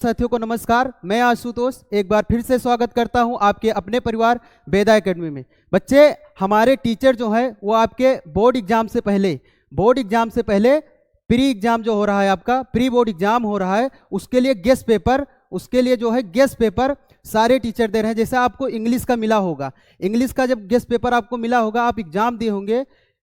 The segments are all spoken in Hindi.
साथियों को नमस्कार। मैं आशुतोष एक बार फिर से स्वागत करता हूं आपके अपने परिवार वेदा एकेडमी में। बच्चे, हमारे टीचर जो है वो आपके बोर्ड एग्जाम से पहले प्री एग्जाम जो हो रहा है, आपका प्री बोर्ड एग्जाम हो रहा है, उसके लिए गेस्ट पेपर सारे टीचर दे रहे हैं। जैसे आपको इंग्लिश का मिला होगा, इंग्लिश का जब गेस्ट पेपर आपको मिला होगा, आप एग्जाम दिए होंगे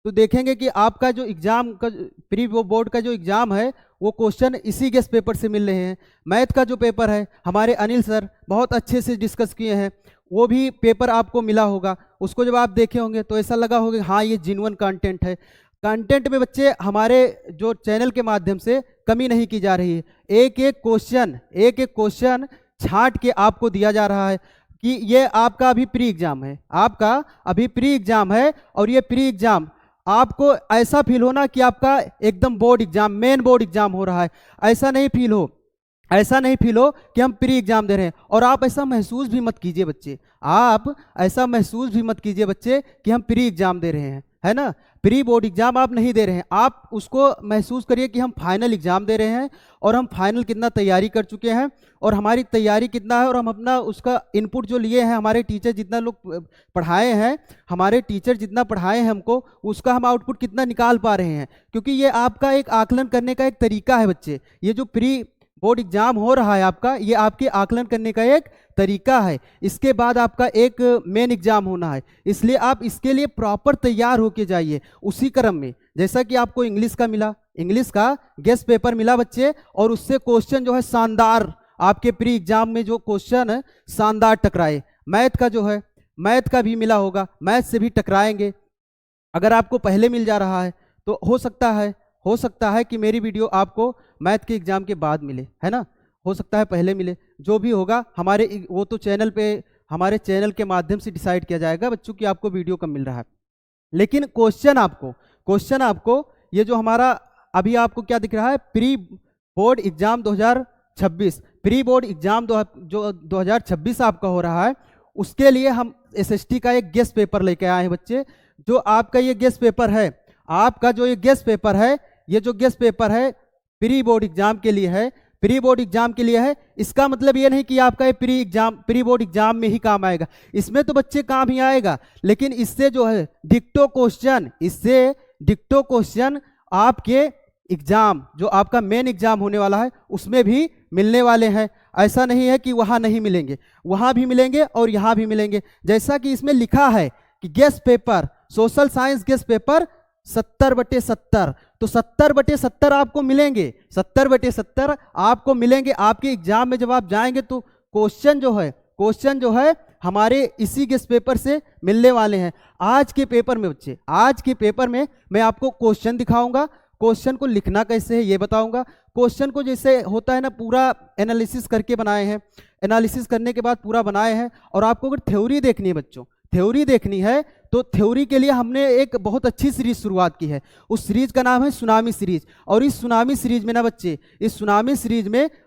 तो देखेंगे कि आपका जो एग्जाम का प्री बोर्ड का जो एग्जाम है वो क्वेश्चन इसी गेस्ट पेपर से मिल रहे हैं। मैथ का जो पेपर है हमारे अनिल सर बहुत अच्छे से डिस्कस किए हैं, वो भी पेपर आपको मिला होगा। उसको जब आप देखे होंगे तो ऐसा लगा होगा हाँ ये जिन्युइन कंटेंट है। कंटेंट में बच्चे हमारे जो चैनल के माध्यम से कमी नहीं की जा रही है। एक एक क्वेश्चन छांट के आपको दिया जा रहा है कि ये आपका अभी प्री एग्जाम है और ये प्री एग्जाम आपको ऐसा फील होना कि आपका एकदम board exam, main board exam हो रहा है। ऐसा नहीं फील हो कि हम प्री एग्जाम दे रहे हैं। और आप ऐसा महसूस भी मत कीजिए बच्चे, कि हम प्री एग्जाम दे रहे हैं, है ना। प्री बोर्ड एग्जाम आप नहीं दे रहे हैं, आप उसको महसूस करिए कि हम फाइनल एग्जाम दे रहे हैं और हम फाइनल कितना तैयारी कर चुके हैं और हमारी तैयारी कितना है और हम अपना उसका इनपुट जो लिए हैं, हमारे टीचर जितना पढ़ाए हैं हमको, उसका हम आउटपुट कितना निकाल पा रहे हैं। क्योंकि ये आपका एक आकलन करने का एक तरीका है बच्चे। ये जो प्री बोर्ड एग्जाम हो रहा है आपका, ये आपके आकलन करने का एक तरीका है। इसके बाद आपका एक मेन एग्जाम होना है, इसलिए आप इसके लिए प्रॉपर तैयार होके जाइए। उसी क्रम में जैसा कि आपको इंग्लिश का गेस्ट पेपर मिला बच्चे, और उससे क्वेश्चन जो है शानदार, आपके प्री एग्जाम में जो क्वेश्चन है शानदार टकराए। मैथ का भी मिला होगा, मैथ से भी टकराएंगे। अगर आपको पहले मिल जा रहा है तो हो सकता है कि मेरी वीडियो आपको मैथ के एग्जाम के बाद मिले, है ना। हो सकता है पहले मिले, जो भी होगा वो तो हमारे चैनल के माध्यम से डिसाइड किया जाएगा बच्चों की आपको वीडियो कब मिल रहा है। लेकिन क्वेश्चन आपको ये जो हमारा अभी आपको क्या दिख रहा है, pre board exam 2026, pre board exam जो 2026 आपका हो रहा है, उसके लिए हम एसएसटी का एक गेस्ट पेपर लेके आए हैं बच्चे। जो आपका ये गेस्ट पेपर है, ये जो गेस्ट पेपर है प्री बोर्ड एग्जाम के लिए है। इसका मतलब ये नहीं कि आपका ये प्री बोर्ड एग्जाम में ही काम आएगा। इसमें तो बच्चे काम ही आएगा, लेकिन इससे जो है डिक्टो क्वेश्चन आपके एग्जाम, जो आपका मेन एग्जाम होने वाला है, उसमें भी मिलने वाले हैं। ऐसा नहीं है कि वहां नहीं मिलेंगे, वहां भी मिलेंगे और यहां भी मिलेंगे। जैसा कि इसमें लिखा है कि guest paper, social science guest paper 70/70, तो 70/70 आपको मिलेंगे। 70/70 आपको मिलेंगे आपके एग्जाम में। जब आप जाएंगे तो क्वेश्चन जो है हमारे इसी गेस्ट पेपर से मिलने वाले हैं। आज के पेपर में मैं आपको क्वेश्चन दिखाऊंगा, क्वेश्चन को लिखना कैसे है ये बताऊंगा। क्वेश्चन को जैसे होता है ना, पूरा एनालिसिस करके बनाए हैं, एनालिसिस करने के बाद पूरा बनाए हैं। और आपको अगर थ्योरी देखनी है बच्चों, तो थ्योरी के लिए हमने एक बहुत अच्छी सीरीज शुरुआत की है। उस सीरीज का नाम है सुनामी सीरीज। और इस सुनामी सीरीज में ना बच्चे,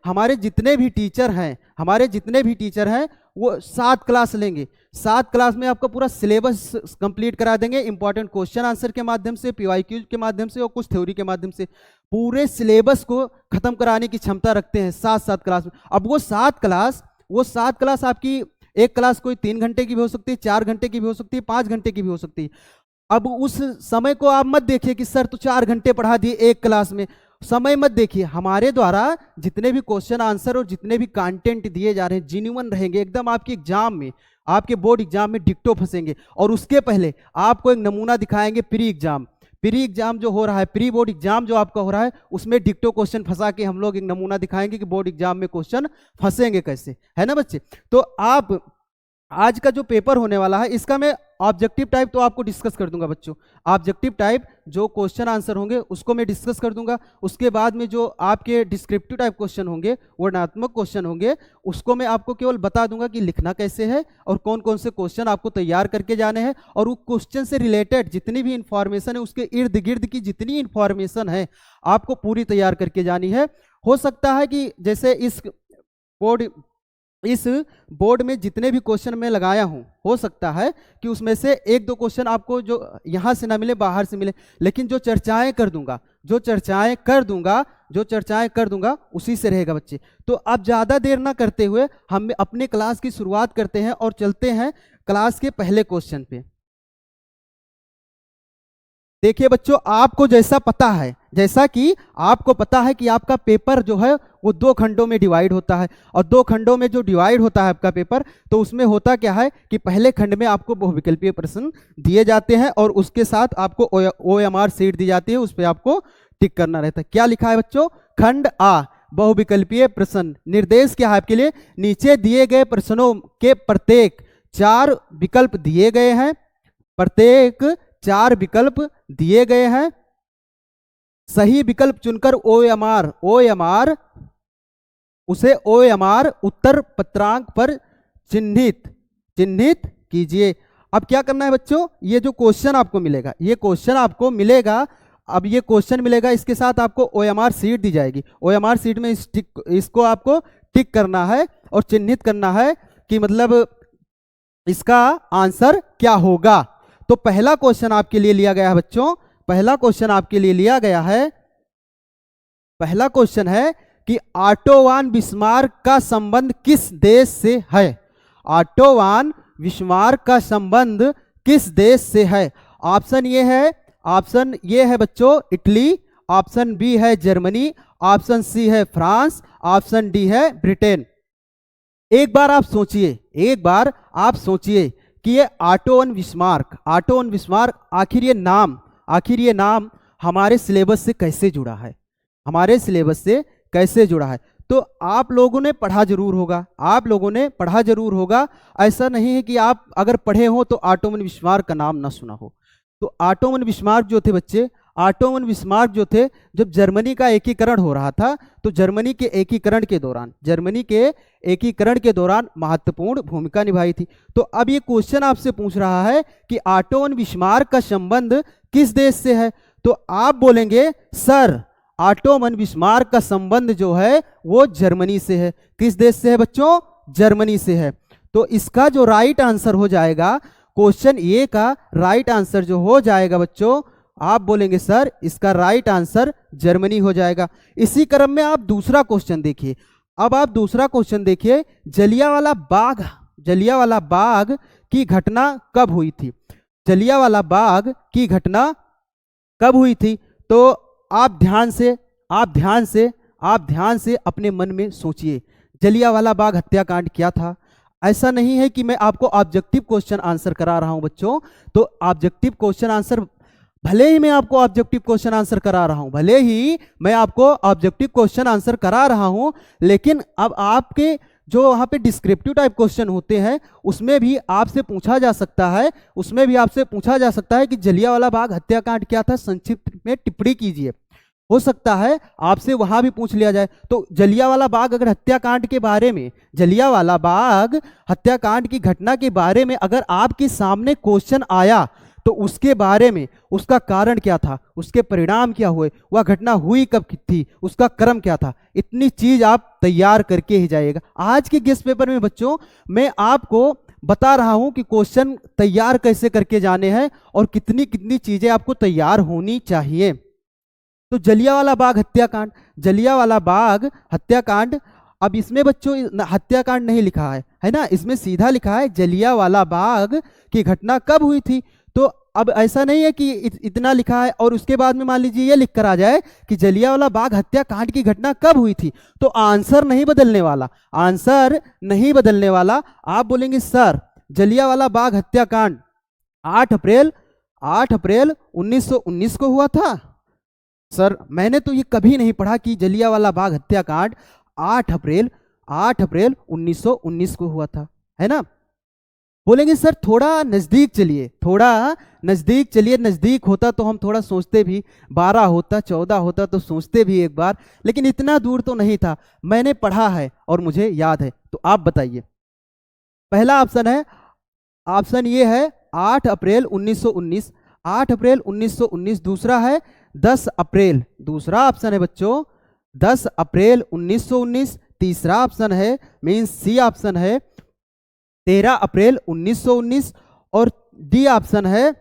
हमारे जितने भी टीचर हैं वो 7 क्लास लेंगे। 7 क्लास में आपका पूरा सिलेबस कंप्लीट करा देंगे, इंपॉर्टेंट क्वेश्चन आंसर के माध्यम से, पीवाईक्यू के माध्यम से और कुछ थ्योरी के माध्यम से। पूरे सिलेबस को खत्म कराने की क्षमता रखते हैं 7 क्लास में। अब वो 7 क्लास आपकी, एक क्लास कोई 3 घंटे की भी हो सकती है, 4 घंटे की भी हो सकती है, 5 घंटे की भी हो सकती है। अब उस समय को आप मत देखिए कि सर तो 4 घंटे पढ़ा दिए एक क्लास में, समय मत देखिए। हमारे द्वारा जितने भी क्वेश्चन आंसर और जितने भी कंटेंट दिए जा रहे हैं जिन्युइन रहेंगे एकदम। आपके एग्जाम में, आपके बोर्ड एग्जाम में डिक्टो फंसेंगे। और उसके पहले आपको एक नमूना दिखाएंगे प्री एग्जाम जो हो रहा है, प्री बोर्ड एग्जाम जो आपका हो रहा है, उसमें डिक्टो क्वेश्चन फंसा के हम लोग एक नमूना दिखाएंगे कि बोर्ड एग्जाम में क्वेश्चन फंसेंगे कैसे, है ना बच्चे। तो आप आज का जो पेपर होने वाला है, इसका मैं ऑब्जेक्टिव टाइप तो आपको डिस्कस कर दूंगा बच्चों। ऑब्जेक्टिव टाइप जो क्वेश्चन आंसर होंगे उसको मैं डिस्कस कर दूंगा। उसके बाद में जो आपके डिस्क्रिप्टिव टाइप क्वेश्चन होंगे, वर्णनात्मक क्वेश्चन होंगे, उसको मैं आपको केवल बता दूंगा कि लिखना कैसे है और कौन कौन से क्वेश्चन आपको तैयार करके जाने हैं। और वो क्वेश्चन से रिलेटेड जितनी भी इंफॉर्मेशन है, उसके इर्द गिर्द की जितनी इंफॉर्मेशन है, आपको पूरी तैयार करके जानी है। हो सकता है कि जैसे इस बोर्ड इस बोर्ड में जितने भी क्वेश्चन मैं लगाया हूं, हो सकता है कि उसमें से एक दो क्वेश्चन आपको जो यहां से ना मिले, बाहर से मिले, लेकिन जो चर्चाएं कर दूंगा, उसी से रहेगा बच्चे। तो आप ज़्यादा देर ना करते हुए हम अपने क्लास की शुरुआत करते हैं और चलते हैं क्लास के पहले क्वेश्चन पे। देखिए बच्चों, आपको जैसा कि आपको पता है कि आपका पेपर जो है वो 2 खंडों में डिवाइड होता है, और 2 खंडों में जो डिवाइड होता है आपका पेपर, तो उसमें होता क्या है कि पहले खंड में आपको बहुविकल्पीय प्रश्न दिए जाते हैं और उसके साथ आपको OMR सीट दी जाती है, उस पर आपको टिक करना रहता है। क्या लिखा है बच्चों? खंड आ, बहुविकल्पीय प्रश्न। निर्देश क्या है आपके लिए? नीचे दिए गए प्रश्नों के प्रत्येक 4 विकल्प दिए गए हैं, प्रत्येक 4 विकल्प दिए गए हैं। सही विकल्प चुनकर OMR उसे OMR उत्तर पत्रांक पर चिन्हित कीजिए। अब क्या करना है बच्चों? ये जो क्वेश्चन आपको मिलेगा, अब ये क्वेश्चन मिलेगा, इसके साथ आपको OMR सीट दी जाएगी। OMR सीट में इसको आपको टिक करना है और चिन्हित करना है कि मतलब इसका आंसर क्या होगा। तो पहला क्वेश्चन आपके लिए लिया गया है बच्चों, पहला क्वेश्चन है कि ऑटो वन बिस्मार्क का संबंध किस देश से है? ऑटो वन बिस्मार्क का संबंध किस देश से है? ऑप्शन ये है बच्चों इटली, ऑप्शन बी है जर्मनी, ऑप्शन सी है फ्रांस, ऑप्शन डी है ब्रिटेन। एक बार आप सोचिए कि ये ऑटो वन बिस्मार्क आखिर ये नाम हमारे सिलेबस से कैसे जुड़ा है? तो आप लोगों ने पढ़ा जरूर होगा, ऐसा नहीं है कि आप अगर पढ़े हो तो ऑटो वन बिस्मार्क का नाम ना सुना हो। तो ऑटो वन बिस्मार्क जो थे बच्चे, जब जर्मनी का एकीकरण हो रहा था, तो जर्मनी के एकीकरण के दौरान महत्वपूर्ण भूमिका निभाई थी। तो अब ये क्वेश्चन आपसे पूछ रहा है कि ऑटो वन बिस्मार्क का संबंध किस देश से है? तो आप बोलेंगे सर ऑटो वन बिस्मार्क का संबंध जो है वो जर्मनी से है। किस देश से है बच्चों? जर्मनी से है। तो इसका जो राइट आंसर हो जाएगा, क्वेश्चन ए का राइट आंसर जो हो जाएगा बच्चों, आप बोलेंगे सर इसका राइट आंसर जर्मनी हो जाएगा। इसी क्रम में आप दूसरा क्वेश्चन देखिए। अब आप दूसरा क्वेश्चन देखिए, जलियांवाला बाग की घटना कब हुई थी? तो आप ध्यान से अपने मन में सोचिए, जलियांवाला बाग हत्याकांड क्या था? ऐसा नहीं है कि मैं आपको ऑब्जेक्टिव क्वेश्चन आंसर करा रहा हूं बच्चों। तो ऑब्जेक्टिव क्वेश्चन आंसर भले ही मैं आपको ऑब्जेक्टिव क्वेश्चन आंसर करा रहा हूं, लेकिन अब आपके जो वहां पे डिस्क्रिप्टिव टाइप क्वेश्चन होते हैं, उसमें भी आपसे पूछा जा सकता है कि जलियांवाला बाग हत्याकांड क्या था, संक्षिप्त में टिप्पणी कीजिए। हो सकता है आपसे वहां भी पूछ लिया जाए। तो जलियांवाला बाग अगर हत्याकांड के बारे में, जलियांवाला बाग हत्याकांड की घटना के बारे में अगर आपके सामने क्वेश्चन आया, तो उसके बारे में, उसका कारण क्या था, उसके परिणाम क्या हुए, वह घटना हुई कब थी, उसका क्रम क्या था, इतनी चीज आप तैयार करके ही जाइएगा। आज के गेस्ट पेपर में बच्चों मैं आपको बता रहा हूं कि क्वेश्चन तैयार कैसे करके जाने हैं और कितनी कितनी चीजें आपको तैयार होनी चाहिए। तो जलियांवाला बाग हत्याकांड, अब इसमें बच्चों हत्याकांड नहीं लिखा है ना, इसमें सीधा लिखा है जलियांवाला बाग की घटना कब हुई थी। तो अब ऐसा नहीं है कि इतना लिखा है और उसके बाद में मान लीजिए ये लिख कर आ जाए कि जलियांवाला बाग हत्याकांड की घटना कब हुई थी, तो आंसर नहीं बदलने वाला। आप बोलेंगे सर जलियांवाला बाग हत्याकांड 8 अप्रैल 1919 को हुआ था। सर मैंने तो ये कभी नहीं पढ़ा कि जलियांवाला बाग हत्याकांड 8 अप्रैल 1919 को हुआ था, है ना। बोलेंगे सर थोड़ा नजदीक चलिए, नजदीक होता तो हम थोड़ा सोचते भी, 12 होता 14 होता तो सोचते भी एक बार, लेकिन इतना दूर तो नहीं था, मैंने पढ़ा है और मुझे याद है। तो आप बताइए, पहला ऑप्शन ये है 8 अप्रैल 1919, दूसरा है 10 अप्रैल, दूसरा ऑप्शन है बच्चों 10 अप्रैल 1919, तीसरा ऑप्शन है मीन्स सी ऑप्शन है 13 अप्रैल 1919 और डी ऑप्शन है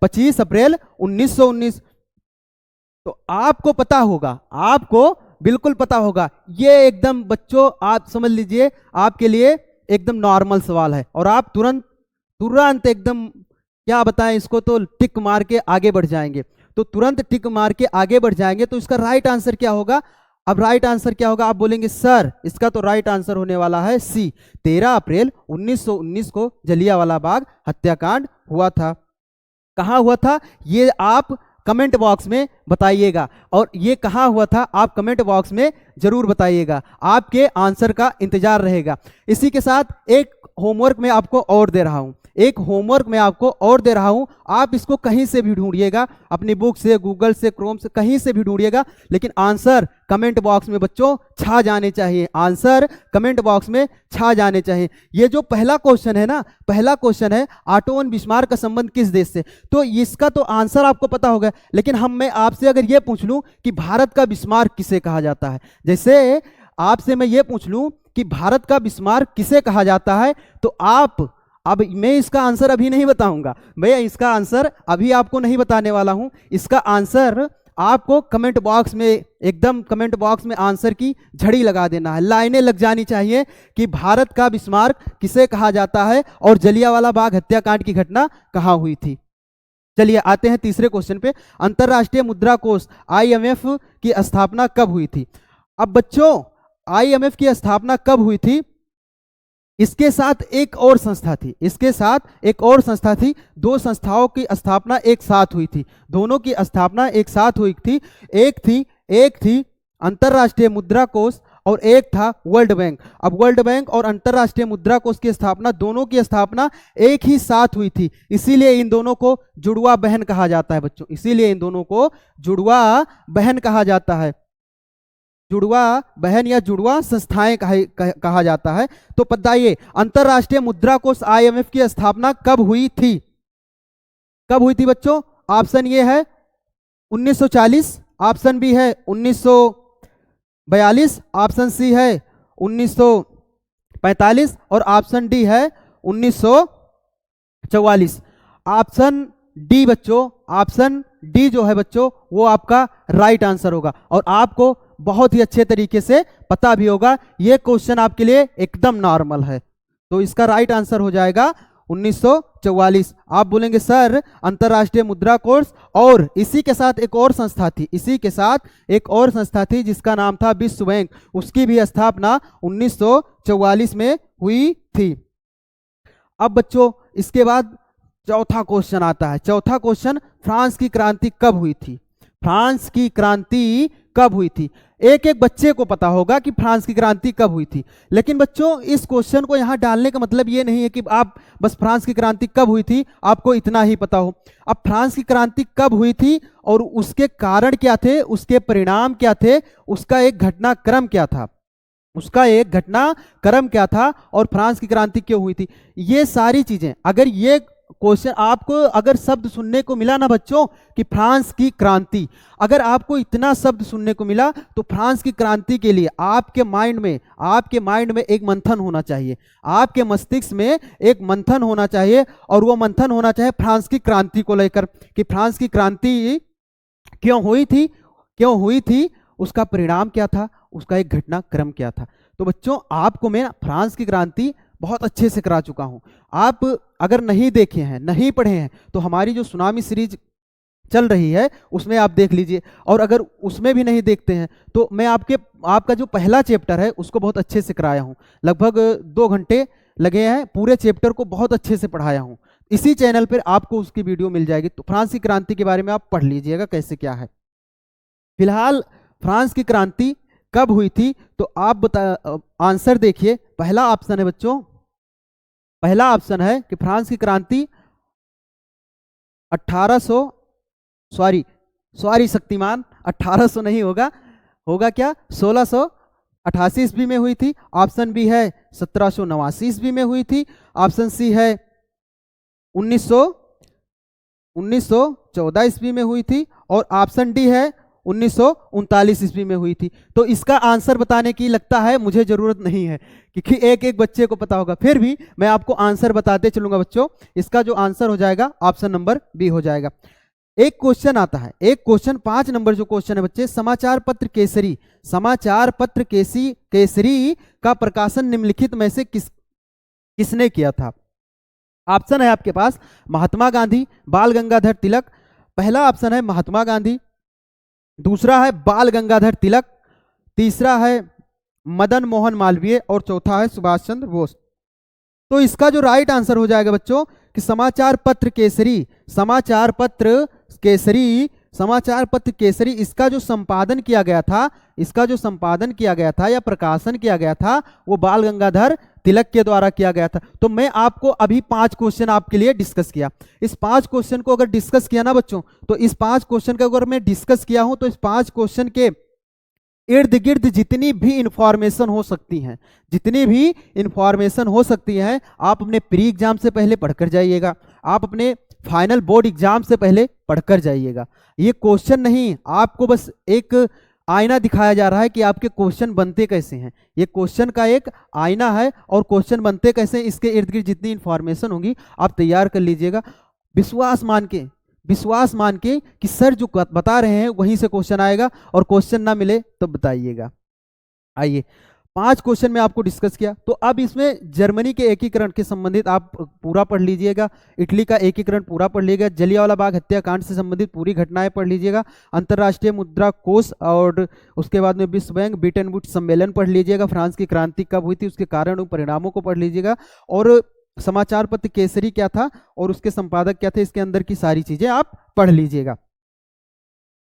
25 अप्रैल 1919। तो आपको पता होगा, आपको बिल्कुल पता होगा, ये एकदम बच्चों आप समझ लीजिए आपके लिए एकदम नॉर्मल सवाल है और आप तुरंत एकदम क्या बताएं इसको, तो टिक मार के आगे बढ़ जाएंगे। तो तुरंत टिक मार के आगे बढ़ जाएंगे। तो इसका राइट आंसर क्या होगा? अब राइट आंसर क्या होगा? आप बोलेंगे सर इसका तो राइट आंसर होने वाला है सी, 13 अप्रैल 1919 को जलियांवाला बाग हत्याकांड हुआ था। कहाँ हुआ था ये आप कमेंट बॉक्स में बताइएगा, और ये कहाँ हुआ था आप कमेंट बॉक्स में जरूर बताइएगा, आपके आंसर का इंतजार रहेगा। इसी के साथ एक होमवर्क मैं आपको और दे रहा हूं, आप इसको कहीं से भी ढूंढिएगा, अपनी बुक से, गूगल से, क्रोम से, कहीं से भी ढूंढिएगा, लेकिन आंसर कमेंट बॉक्स में बच्चों छा जाने चाहिए, आंसर कमेंट बॉक्स में छा जाने चाहिए। ये जो पहला क्वेश्चन है ना, पहला क्वेश्चन है ऑटो वन बिस्मार्क का संबंध किस देश से, तो इसका तो आंसर आपको पता होगा, लेकिन मैं आपसे अगर ये पूछ लूं कि भारत का बिस्मार्क किसे कहा जाता है, जैसे आपसे मैं ये पूछ लूं कि भारत का बिस्मार्क किसे कहा जाता है, तो अब मैं इसका आंसर अभी नहीं बताऊंगा, मैं इसका आंसर अभी आपको नहीं बताने वाला हूं। इसका आंसर आपको कमेंट बॉक्स में, एकदम कमेंट बॉक्स में आंसर की झड़ी लगा देना है, लाइनें लग जानी चाहिए कि भारत का बिस्मार्क किसे कहा जाता है और जलियांवाला बाग हत्याकांड की घटना कहाँ हुई थी। चलिए आते हैं तीसरे क्वेश्चन पे। अंतरराष्ट्रीय मुद्रा कोष IMF की स्थापना कब हुई थी? अब बच्चों IMF की स्थापना कब हुई थी? इसके साथ एक और संस्था थी, दो संस्थाओं की स्थापना एक साथ हुई थी, दोनों की स्थापना एक साथ हुई थी। एक थी अंतरराष्ट्रीय मुद्रा कोष और एक था वर्ल्ड बैंक। अब वर्ल्ड बैंक और अंतरराष्ट्रीय मुद्रा कोष की स्थापना, दोनों की स्थापना एक ही साथ हुई थी, इसीलिए इन दोनों को जुड़वा बहन कहा जाता है बच्चों, इसीलिए इन दोनों को जुड़वा बहन कहा जाता है, जुड़वा बहन या जुड़वा संस्थाएं कहा जाता है। तो बताइए अंतरराष्ट्रीय मुद्रा कोष IMF की स्थापना कब हुई थी? कब हुई थी बच्चों? ऑप्शन ये है 1940, ऑप्शन बी है 1942, ऑप्शन सी है 1945 और ऑप्शन डी है 1944। ऑप्शन डी बच्चों, ऑप्शन डी जो है बच्चों वो आपका राइट आंसर होगा, और आपको बहुत ही अच्छे तरीके से पता भी होगा, ये क्वेश्चन आपके लिए एकदम नॉर्मल है। तो इसका राइट आंसर हो जाएगा 1944। आप बोलेंगे सर अंतरराष्ट्रीय मुद्रा कोष, और इसी के साथ एक और संस्था थी, जिसका नाम था विश्व बैंक, उसकी भी स्थापना 1944 में हुई थी। अब बच्चों इसके बाद चौथा क्वेश्चन आता है। चौथा क्वेश्चन, फ्रांस की क्रांति कब हुई थी? फ्रांस की क्रांति कब हुई थी? एक एक बच्चे को पता होगा कि फ्रांस की क्रांति कब हुई थी, लेकिन बच्चों इस क्वेश्चन को यहां डालने का मतलब ये नहीं है कि आप बस फ्रांस की क्रांति कब हुई थी आपको इतना ही पता हो। अब फ्रांस की क्रांति कब हुई थी और उसके कारण क्या थे, उसके परिणाम क्या थे, उसका एक घटनाक्रम क्या था, और फ्रांस की क्रांति क्यों हुई थी, ये सारी चीजें, अगर ये क्वेश्चन आपको अगर शब्द सुनने को मिला ना बच्चों कि फ्रांस की क्रांति, अगर आपको इतना शब्द सुनने को मिला, तो फ्रांस की क्रांति के लिए आपके माइंड में एक मंथन होना चाहिए, आपके मस्तिष्क में एक मंथन होना चाहिए, और वो मंथन होना चाहिए फ्रांस की क्रांति को लेकर कि फ्रांस की क्रांति क्यों हुई थी, उसका परिणाम क्या था, उसका एक घटनाक्रम क्या था। तो बच्चों आपको मैं फ्रांस की क्रांति बहुत अच्छे से करा चुका हूं। आप अगर नहीं देखे हैं, नहीं पढ़े हैं, तो हमारी जो सुनामी सीरीज चल रही है उसमें आप देख लीजिए, और अगर उसमें भी नहीं देखते हैं तो मैं आपका जो पहला चैप्टर है उसको बहुत अच्छे से कराया हूं, लगभग 2 घंटे लगे हैं, पूरे चैप्टर को बहुत अच्छे से पढ़ाया हूं। इसी चैनल पर आपको उसकी वीडियो मिल जाएगी, तो फ्रांस की क्रांति के बारे में आप पढ़ लीजिएगा कैसे क्या है। फिलहाल फ्रांस की क्रांति कब हुई थी, तो आप आंसर देखिए। पहला ऑप्शन है बच्चों, पहला ऑप्शन है कि फ्रांस की क्रांति 1800 नहीं होगा क्या, 1688 ईस्वी में हुई थी। ऑप्शन बी है 1789 ईस्वी में हुई थी। ऑप्शन सी है 1914 ईस्वी में हुई थी, और ऑप्शन डी है 1939 ईस्वी में हुई थी। तो इसका आंसर बताने की लगता है मुझे जरूरत नहीं है, क्योंकि एक एक बच्चे को पता होगा। फिर भी मैं आपको आंसर बताते चलूंगा बच्चों। इसका जो आंसर हो जाएगा ऑप्शन नंबर बी हो जाएगा। एक क्वेश्चन आता है, एक क्वेश्चन 5 नंबर जो क्वेश्चन है बच्चे, समाचार पत्र केसरी, समाचार पत्र केसरी का प्रकाशन निम्नलिखित में से किसने किया था? ऑप्शन है आपके पास महात्मा गांधी, बाल गंगाधर तिलक। पहला ऑप्शन है महात्मा गांधी, दूसरा है बाल गंगाधर तिलक, तीसरा है मदन मोहन मालवीय और चौथा है सुभाष चंद्र बोस। तो इसका जो राइट आंसर हो जाएगा बच्चों कि समाचार पत्र केसरी, समाचार पत्र केसरी, समाचार पत्र केसरी, इसका जो संपादन किया गया था, इसका जो संपादन किया गया था या प्रकाशन किया गया था वो बाल गंगाधर तिलक के द्वारा किया गया था। तो मैं आपको अभी 5 क्वेश्चन आपके लिए डिस्कस किया। इस 5 क्वेश्चन को अगर डिस्कस किया ना बच्चों, तो इस 5 क्वेश्चन का अगर मैं डिस्कस किया हूं तो इस 5 क्वेश्चन के इर्द गिर्द जितनी भी इंफॉर्मेशन हो सकती हैं, जितनी भी इंफॉर्मेशन हो सकती है, आप अपने प्री एग्जाम से पहले पढ़कर जाइएगा, आप अपने फाइनल बोर्ड एग्जाम से पहले पढ़कर जाइएगा। ये क्वेश्चन नहीं, आपको बस एक आईना दिखाया जा रहा है कि आपके क्वेश्चन बनते कैसे हैं। ये क्वेश्चन का एक आईना है और क्वेश्चन बनते कैसे हैं, इसके इर्द गिर्द जितनी इंफॉर्मेशन होगी आप तैयार कर लीजिएगा। विश्वास मान के कि सर जो बता रहे हैं वहीं से क्वेश्चन आएगा, और क्वेश्चन ना मिले तो बताइएगा। आइए 5 क्वेश्चन में आपको डिस्कस किया। तो अब इसमें जर्मनी के एकीकरण के संबंधित आप पूरा पढ़ लीजिएगा, इटली का एकीकरण पूरा पढ़ लीजिएगा, जलियांवाला बाग हत्याकांड से संबंधित पूरी घटनाएं पढ़ लीजिएगा, अंतर्राष्ट्रीय मुद्रा कोष और उसके बाद में विश्व बैंक ब्रिटेन वुड्स सम्मेलन पढ़ लीजिएगा, फ्रांस की क्रांति कब हुई थी उसके कारण और परिणामों को पढ़ लीजिएगा, और समाचार पत्र केसरी क्या था और उसके संपादक क्या थे, इसके अंदर की सारी चीजें आप पढ़ लीजिएगा।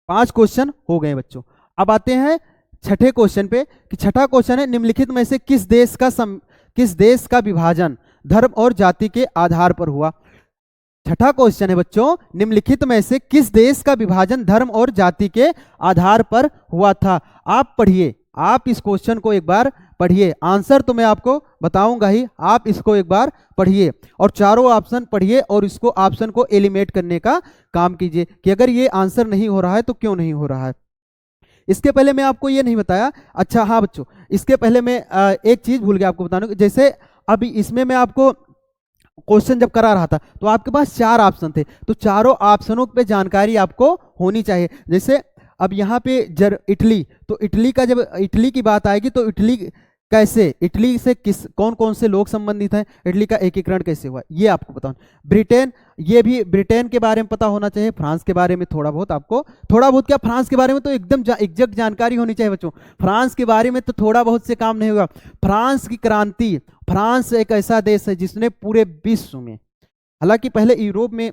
5 क्वेश्चन हो गए बच्चों। अब आते हैं छठे क्वेश्चन पे कि छठा क्वेश्चन है निम्नलिखित में से किस देश का विभाजन धर्म और जाति के आधार पर हुआ? छठा क्वेश्चन है बच्चों, निम्नलिखित में से किस देश का विभाजन धर्म और जाति के आधार पर हुआ था? आप पढ़िए, आप इस क्वेश्चन को एक बार पढ़िए, आंसर तो मैं आपको बताऊंगा ही, आप इसको एक बार पढ़िए और चारों ऑप्शन पढ़िए और इसको ऑप्शन को एलिमिनेट करने का काम कीजिए कि अगर ये आंसर नहीं हो रहा है तो क्यों नहीं हो रहा है। इसके पहले मैं आपको ये नहीं बताया, अच्छा हाँ बच्चों, इसके पहले मैं एक चीज भूल गया आपको बताने, जैसे अभी इसमें मैं आपको क्वेश्चन जब करा रहा था तो आपके पास 4 ऑप्शन थे, तो चारों ऑप्शनों पे जानकारी आपको होनी चाहिए। जैसे अब यहाँ पे इटली, तो इटली का जब इटली की बात आएगी तो इटली कैसे, इटली से कौन कौन से लोग संबंधित हैं, इटली का एकीकरण कैसे हुआ ये आपको बताओ। ब्रिटेन, ये भी ब्रिटेन के बारे में पता होना चाहिए, फ्रांस के बारे में थोड़ा बहुत आपको, थोड़ा बहुत क्या, फ्रांस के बारे में तो एकदम एग्जैक्ट जानकारी होनी चाहिए बच्चों। फ्रांस के बारे में तो थोड़ा बहुत से काम नहीं होगा। फ्रांस की क्रांति, फ्रांस एक ऐसा देश है जिसने पूरे विश्व में, हालांकि पहले यूरोप में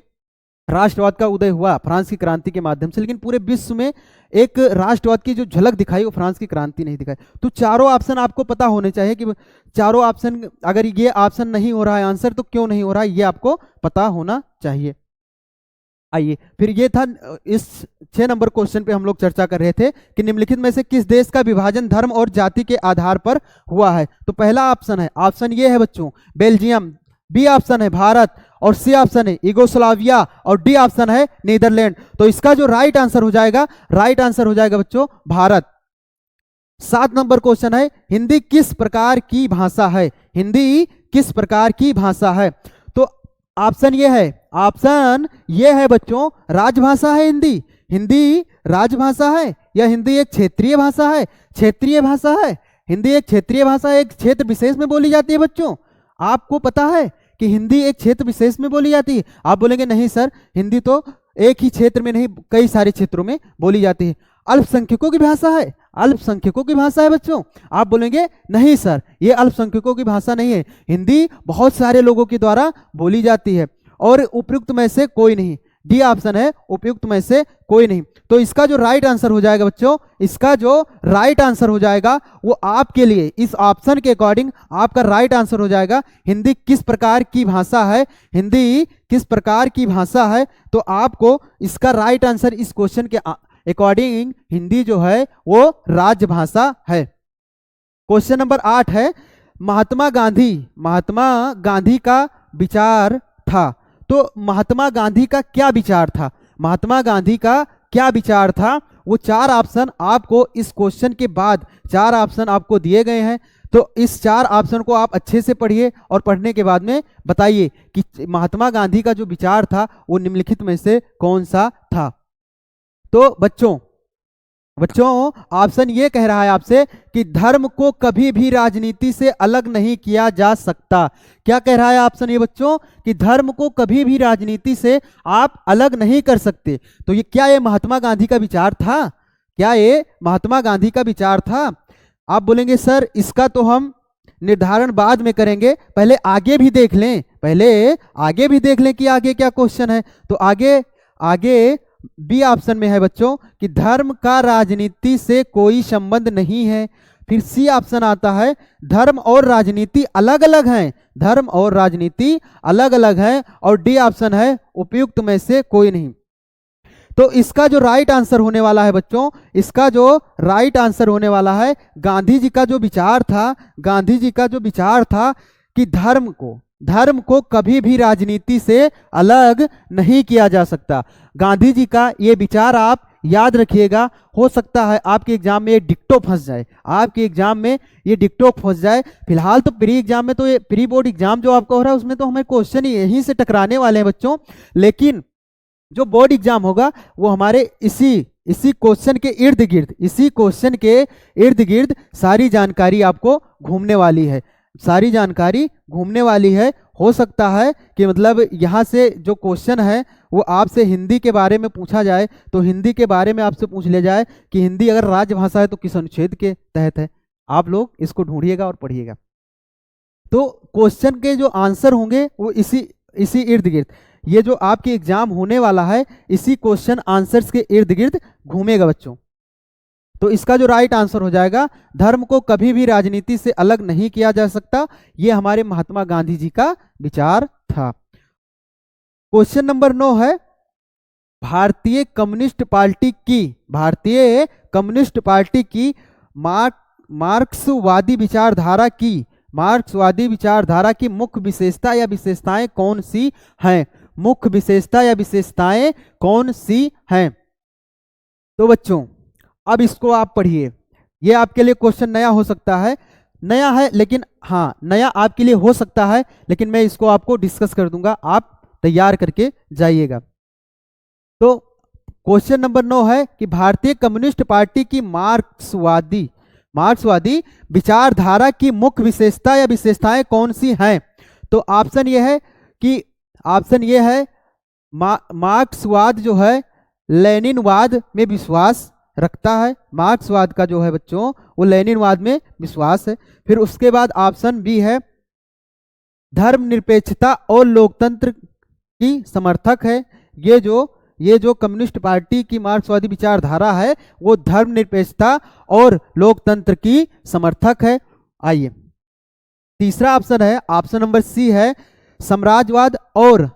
राष्ट्रवाद का उदय हुआ फ्रांस की क्रांति के माध्यम से, लेकिन पूरे विश्व में एक राष्ट्रवाद की जो झलक दिखाई वो फ्रांस की क्रांति नहीं दिखाई। तो चारों ऑप्शन आपको पता होने चाहिए कि चारों ऑप्शन, अगर ये ऑप्शन नहीं हो रहा है आंसर तो क्यों नहीं हो रहा है ये आपको पता होना चाहिए। आइए फिर ये था, इस 6 नंबर क्वेश्चन पे हम लोग चर्चा कर रहे थे कि निम्नलिखित में से किस देश का विभाजन धर्म और जाति के आधार पर हुआ है। तो पहला ऑप्शन है, ऑप्शन ये है बच्चों बेल्जियम, बी ऑप्शन है भारत, और सी ऑप्शन है यूगोस्लाविया, और डी ऑप्शन है नीदरलैंड। तो इसका जो राइट आंसर हो जाएगा, राइट आंसर हो जाएगा बच्चों भारत। 7 नंबर क्वेश्चन है हिंदी किस प्रकार की भाषा है? हिंदी किस प्रकार की भाषा है? तो ऑप्शन ये है बच्चों राजभाषा है हिंदी। हिंदी राजभाषा है या हिंदी एक क्षेत्रीय भाषा है? क्षेत्रीय भाषा है। हिंदी एक क्षेत्रीय भाषा है, एक क्षेत्र विशेष में बोली जाती है बच्चों। आपको पता है कि हिंदी एक क्षेत्र विशेष में बोली जाती है? आप बोलेंगे नहीं सर, हिंदी तो एक ही क्षेत्र में नहीं कई सारे क्षेत्रों में बोली जाती है। अल्पसंख्यकों की भाषा है, अल्पसंख्यकों की भाषा है बच्चों। आप बोलेंगे नहीं सर, ये अल्पसंख्यकों की भाषा नहीं है, हिंदी बहुत सारे लोगों के द्वारा बोली जाती है, और उपयुक्त में से कोई नहीं। डी ऑप्शन है उपयुक्त में से कोई नहीं। तो इसका जो राइट आंसर हो जाएगा बच्चों, इसका जो राइट आंसर हो जाएगा वो आपके लिए इस ऑप्शन के अकॉर्डिंग आपका राइट आंसर हो जाएगा हिंदी किस प्रकार की भाषा है। हिंदी किस प्रकार की भाषा है, तो आपको इसका राइट आंसर इस क्वेश्चन के अकॉर्डिंग हिंदी जो है वो राजभाषा है। क्वेश्चन नंबर 8 है महात्मा गांधी का विचार था। तो महात्मा गांधी का क्या विचार था? महात्मा गांधी का क्या विचार था। वो 4 ऑप्शन आपको इस क्वेश्चन के बाद 4 ऑप्शन आपको दिए गए हैं। तो इस 4 ऑप्शन को आप अच्छे से पढ़िए और पढ़ने के बाद में बताइए कि महात्मा गांधी का जो विचार था वो निम्नलिखित में से कौन सा था। तो बच्चों ऑप्शन ये कह रहा है आपसे कि धर्म को कभी भी राजनीति से अलग नहीं किया जा सकता। क्या कह रहा है ऑप्शन ये बच्चों कि धर्म को कभी भी राजनीति से आप अलग नहीं कर सकते। तो ये क्या ये महात्मा गांधी का विचार था? क्या ये महात्मा गांधी का विचार था? आप बोलेंगे सर इसका तो हम निर्धारण बाद में करेंगे, पहले आगे भी देख लें, कि आगे क्या क्वेश्चन है। तो आगे बी ऑप्शन में है बच्चों कि धर्म का राजनीति से कोई संबंध नहीं है। फिर सी ऑप्शन आता है धर्म और राजनीति अलग अलग हैं, और डी ऑप्शन है उपयुक्त में से कोई नहीं। तो इसका जो राइट आंसर होने वाला है बच्चों, गांधी जी का जो विचार था कि धर्म को कभी भी राजनीति से अलग नहीं किया जा सकता। गांधी जी का ये विचार आप याद रखिएगा। हो सकता है आपके एग्जाम में ये डिक्टो फंस जाए, फिलहाल तो प्री एग्जाम में, तो ये प्री बोर्ड एग्जाम जो आपका हो रहा है उसमें तो हमें क्वेश्चन यहीं से टकराने वाले हैं बच्चों, लेकिन जो बोर्ड एग्जाम होगा वो हमारे इसी क्वेश्चन के इर्द गिर्द सारी जानकारी आपको घूमने वाली है। हो सकता है कि मतलब यहाँ से जो क्वेश्चन है वो आपसे हिंदी के बारे में पूछा जाए, तो हिंदी के बारे में आपसे पूछ लिया जाए कि हिंदी अगर राजभाषा है तो किस अनुच्छेद के तहत है। आप लोग इसको ढूंढिएगा और पढ़िएगा। तो क्वेश्चन के जो आंसर होंगे वो इसी इर्द गिर्द, ये जो आपके एग्जाम होने वाला है इसी क्वेश्चन आंसर्स के इर्द गिर्द घूमेगा बच्चों। तो इसका जो राइट आंसर हो जाएगा धर्म को कभी भी राजनीति से अलग नहीं किया जा सकता, ये हमारे महात्मा गांधी जी का विचार था। क्वेश्चन नंबर 9 है भारतीय कम्युनिस्ट पार्टी की मार्क्सवादी विचारधारा की मुख्य विशेषता या विशेषताएं कौन सी हैं। तो बच्चों अब इसको आप पढ़िए। ये आपके लिए क्वेश्चन नया हो सकता है, लेकिन नया आपके लिए हो सकता है, लेकिन मैं इसको आपको डिस्कस कर दूंगा, आप तैयार करके जाइएगा। तो क्वेश्चन नंबर 9 है कि भारतीय कम्युनिस्ट पार्टी की मार्क्सवादी विचारधारा की मुख्य विशेषता या विशेषताएं कौन सी हैं। तो ऑप्शन ये है मार्क्सवाद जो है लेनिनवाद में विश्वास रखता है। मार्क्सवाद का जो है बच्चों वो लेनिनवाद में विश्वास है। फिर उसके बाद ऑप्शन बी है धर्मनिरपेक्षता और लोकतंत्र की समर्थक है। ये जो कम्युनिस्ट पार्टी की मार्क्सवादी विचारधारा है वो धर्मनिरपेक्षता और लोकतंत्र की समर्थक है। आइए तीसरा ऑप्शन है, ऑप्शन नंबर सी है साम्राज्यवाद और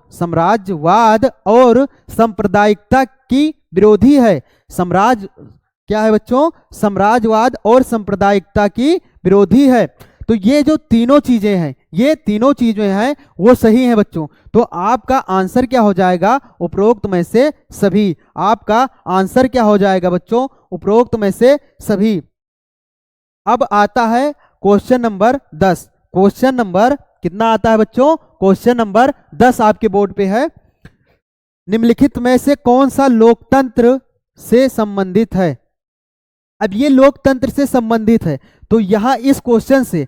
सांप्रदायिकता की विरोधी है। क्या है बच्चों? साम्राज्यवाद और सांप्रदायिकता की विरोधी है। तो ये जो तीनों चीजें हैं वो सही हैं बच्चों। तो आपका आंसर क्या हो जाएगा? उपरोक्त में से सभी। आपका आंसर क्या हो जाएगा बच्चों? उपरोक्त में से सभी। अब आता है क्वेश्चन नंबर 10। क्वेश्चन नंबर कितना आता है बच्चों? क्वेश्चन नंबर 10 आपके बोर्ड पे है। निम्नलिखित में से कौन सा लोकतंत्र से संबंधित है? अब ये लोकतंत्र से संबंधित है, तो यहाँ इस क्वेश्चन से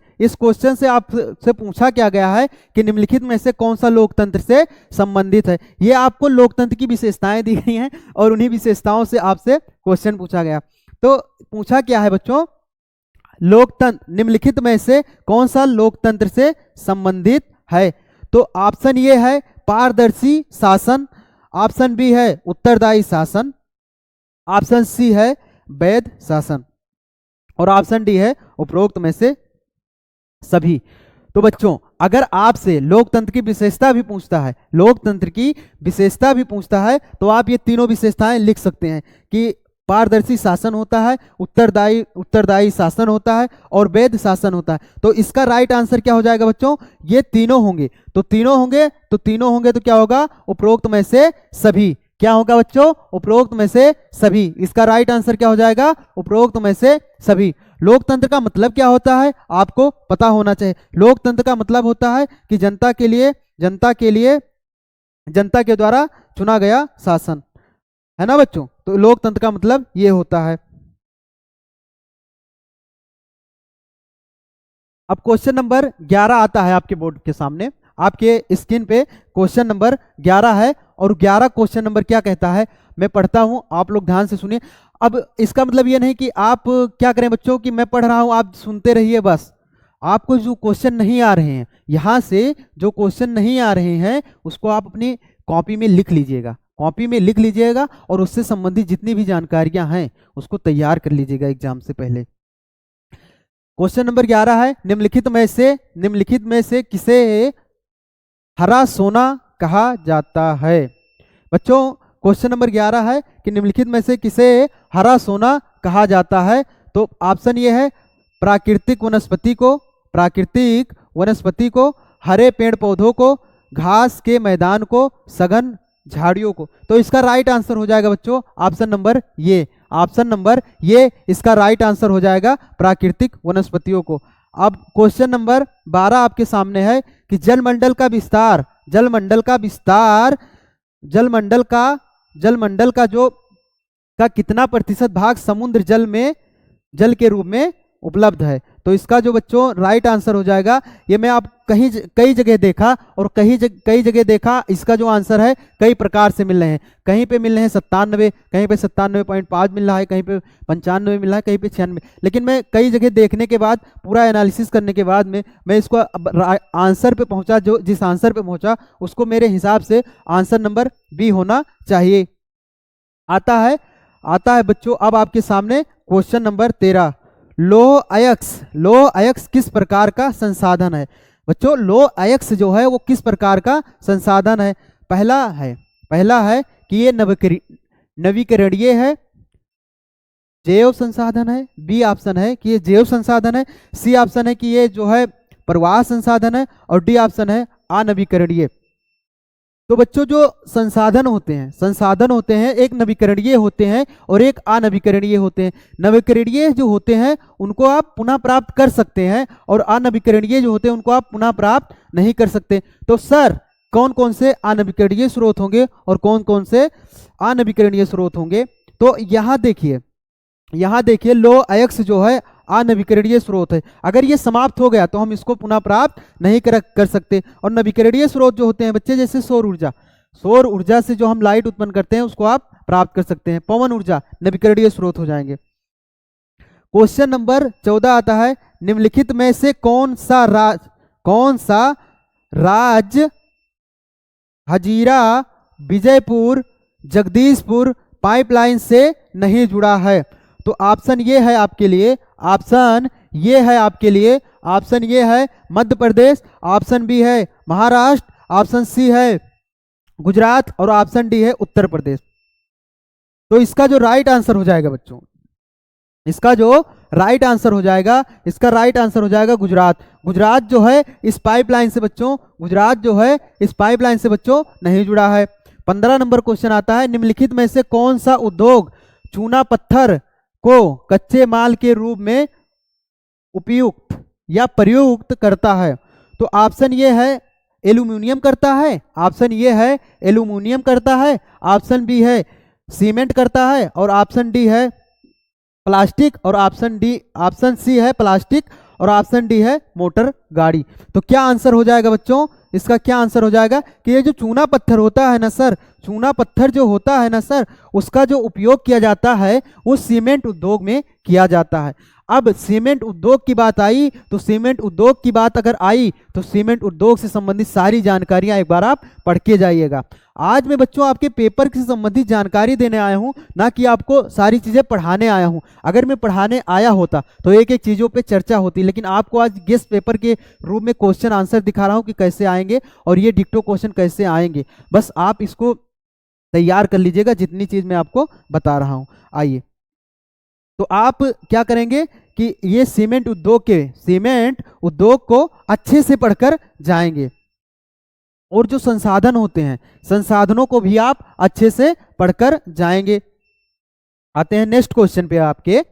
आपसे पूछा क्या गया है कि निम्नलिखित में से कौन सा लोकतंत्र से संबंधित है। ये आपको लोकतंत्र की विशेषताएं दी गई हैं और उन्हीं विशेषताओं से आपसे क्वेश्चन पूछा गया। तो पूछा क्या है बच्चों? लोकतंत्र निम्नलिखित में से कौन सा लोकतंत्र से संबंधित है? तो ऑप्शन ये है पारदर्शी शासन, ऑप्शन बी है उत्तरदायी शासन, ऑप्शन सी है वैध शासन, और ऑप्शन डी है उपरोक्त में से सभी। तो बच्चों अगर आपसे लोकतंत्र की विशेषता भी पूछता है तो आप ये तीनों विशेषताएं लिख सकते हैं कि पारदर्शी शासन होता है, उत्तरदायी शासन होता है और वैध शासन होता है। तो इसका राइट आंसर क्या हो जाएगा बच्चों? ये तीनों होंगे। तो तीनों होंगे तो क्या होगा? उपरोक्त में से सभी। क्या होगा बच्चों? उपरोक्त में से सभी। इसका राइट आंसर क्या हो जाएगा? उपरोक्त में से सभी। लोकतंत्र का मतलब क्या होता है आपको पता होना चाहिए। लोकतंत्र का मतलब होता है कि जनता के लिए जनता के द्वारा चुना गया शासन, है ना बच्चों। तो लोकतंत्र का मतलब ये होता है। अब क्वेश्चन नंबर 11 आता है आपके बोर्ड के सामने, आपके स्क्रीन पे क्वेश्चन नंबर 11 है। और 11 क्वेश्चन नंबर क्या कहता है, मैं पढ़ता हूं, आप लोग ध्यान से सुनिए। अब इसका मतलब ये नहीं कि आप क्या करें बच्चों कि मैं पढ़ रहा हूं आप सुनते रहिए बस। आपको जो क्वेश्चन नहीं आ रहे हैं, यहाँ से जो क्वेश्चन नहीं आ रहे हैं उसको आप अपनी कॉपी में लिख लीजिएगा, कॉपी में लिख लीजिएगा और उससे संबंधित जितनी भी जानकारियां हैं उसको तैयार कर लीजिएगा एग्जाम से पहले। क्वेश्चन नंबर 11 है, निम्नलिखित में से किसे हरा सोना कहा जाता है? बच्चों क्वेश्चन नंबर 11 है कि निम्नलिखित में से किसे हरा सोना कहा जाता है? तो ऑप्शन ये है प्राकृतिक वनस्पति को, हरे पेड़ पौधों को, घास के मैदान को, सघन झाड़ियों को। तो इसका राइट आंसर हो जाएगा बच्चों ऑप्शन नंबर ये इसका राइट आंसर हो जाएगा प्राकृतिक वनस्पतियों को। अब क्वेश्चन नंबर 12 आपके सामने है कि जलमंडल का कितना प्रतिशत भाग समुद्र जल के रूप में उपलब्ध है? तो इसका जो बच्चों राइट आंसर हो जाएगा, ये मैं आप कई जगह देखा और कई जगह देखा, इसका जो आंसर है कई प्रकार से मिल रहे हैं। कहीं पे मिल रहे हैं 97, कहीं पे 97.5 मिल रहा है, कहीं पे 95 मिल रहा है, कहीं पे 96। लेकिन मैं कई जगह देखने के बाद, पूरा एनालिसिस करने के बाद में मैं इसको आंसर पे पहुंचा, जो जिस आंसर पे पहुंचा उसको मेरे हिसाब से आंसर नंबर बी होना चाहिए। आता है बच्चों अब आपके सामने क्वेश्चन नंबर 13, लौह अयस्क किस प्रकार का संसाधन है? बच्चों लौह अयस्क जो है वो किस प्रकार का संसाधन है? पहला है कि ये नवीकरणीय है, जैव संसाधन है। बी ऑप्शन है कि ये जैव संसाधन है। सी ऑप्शन है कि ये जो है प्रवाह संसाधन है। और डी ऑप्शन है अनवीकरणीय। तो बच्चों जो संसाधन होते हैं एक नवीकरणीय होते हैं और एक अनवीकरणीय होते हैं। नवीकरणीय जो होते हैं उनको आप पुनः प्राप्त कर सकते हैं और अनवीकरणीय जो होते हैं उनको आप पुनः प्राप्त नहीं कर सकते। तो सर कौन कौन से अनवीकरणीय स्रोत होंगे और कौन कौन से अनवीकरणीय स्रोत होंगे? तो यहाँ देखिए लौह अयस्क जो है अनवीकरणीय स्रोत है। अगर ये समाप्त हो गया तो हम इसको पुनः प्राप्त नहीं कर सकते। और नवीकरणीय स्रोत जो होते हैं बच्चे, जैसे सौर ऊर्जा से जो हम लाइट उत्पन्न करते हैं उसको आप प्राप्त कर सकते हैं। पवन ऊर्जा नवीकरणीय स्रोत हो जाएंगे। क्वेश्चन नंबर 14 आता है, निम्नलिखित में से कौन सा राज्य हजीरा विजयपुर जगदीशपुर पाइपलाइन से नहीं जुड़ा है? तो ऑप्शन ये है आपके लिए मध्य प्रदेश, ऑप्शन बी है महाराष्ट्र, ऑप्शन सी है गुजरात और ऑप्शन डी है उत्तर प्रदेश। तो इसका जो राइट आंसर हो जाएगा बच्चों, इसका राइट आंसर हो जाएगा गुजरात। गुजरात जो है इस पाइपलाइन से बच्चों नहीं जुड़ा है। 15 नंबर क्वेश्चन आता है, निम्नलिखित में से कौन सा उद्योग चूना पत्थर को कच्चे माल के रूप में उपयुक्त या प्रयुक्त करता है? तो ऑप्शन ये है एल्यूमिनियम करता है, ऑप्शन बी है सीमेंट करता है और ऑप्शन डी है प्लास्टिक और ऑप्शन सी है प्लास्टिक और ऑप्शन डी है मोटर गाड़ी। तो क्या आंसर हो जाएगा बच्चों? इसका क्या आंसर हो जाएगा कि ये जो चूना पत्थर होता है ना सर, उसका जो उपयोग किया जाता है वो सीमेंट उद्योग में किया जाता है। अब सीमेंट उद्योग की बात आई तो सीमेंट उद्योग से संबंधित सारी जानकारियां एक बार आप पढ़ के जाइएगा। आज मैं बच्चों आपके पेपर से संबंधित जानकारी देने आया हूं, ना कि आपको सारी चीजें पढ़ाने आया हूं। अगर मैं पढ़ाने आया होता तो एक एक चीजों पे चर्चा होती, लेकिन आपको आज गेस्ट पेपर के रूप में क्वेश्चन आंसर दिखा रहा हूं कि कैसे आएंगे और ये डिक्टो क्वेश्चन कैसे आएंगे। बस आप इसको तैयार कर लीजिएगा जितनी चीज मैं आपको बता रहा हूं। आइए, तो आप क्या करेंगे कि ये सीमेंट उद्योग को अच्छे से पढ़कर जाएंगे। और जो संसाधन होते हैं, संसाधनों को भी आप अच्छे से पढ़कर जाएंगे। आते हैं नेक्स्ट क्वेश्चन पे आपके।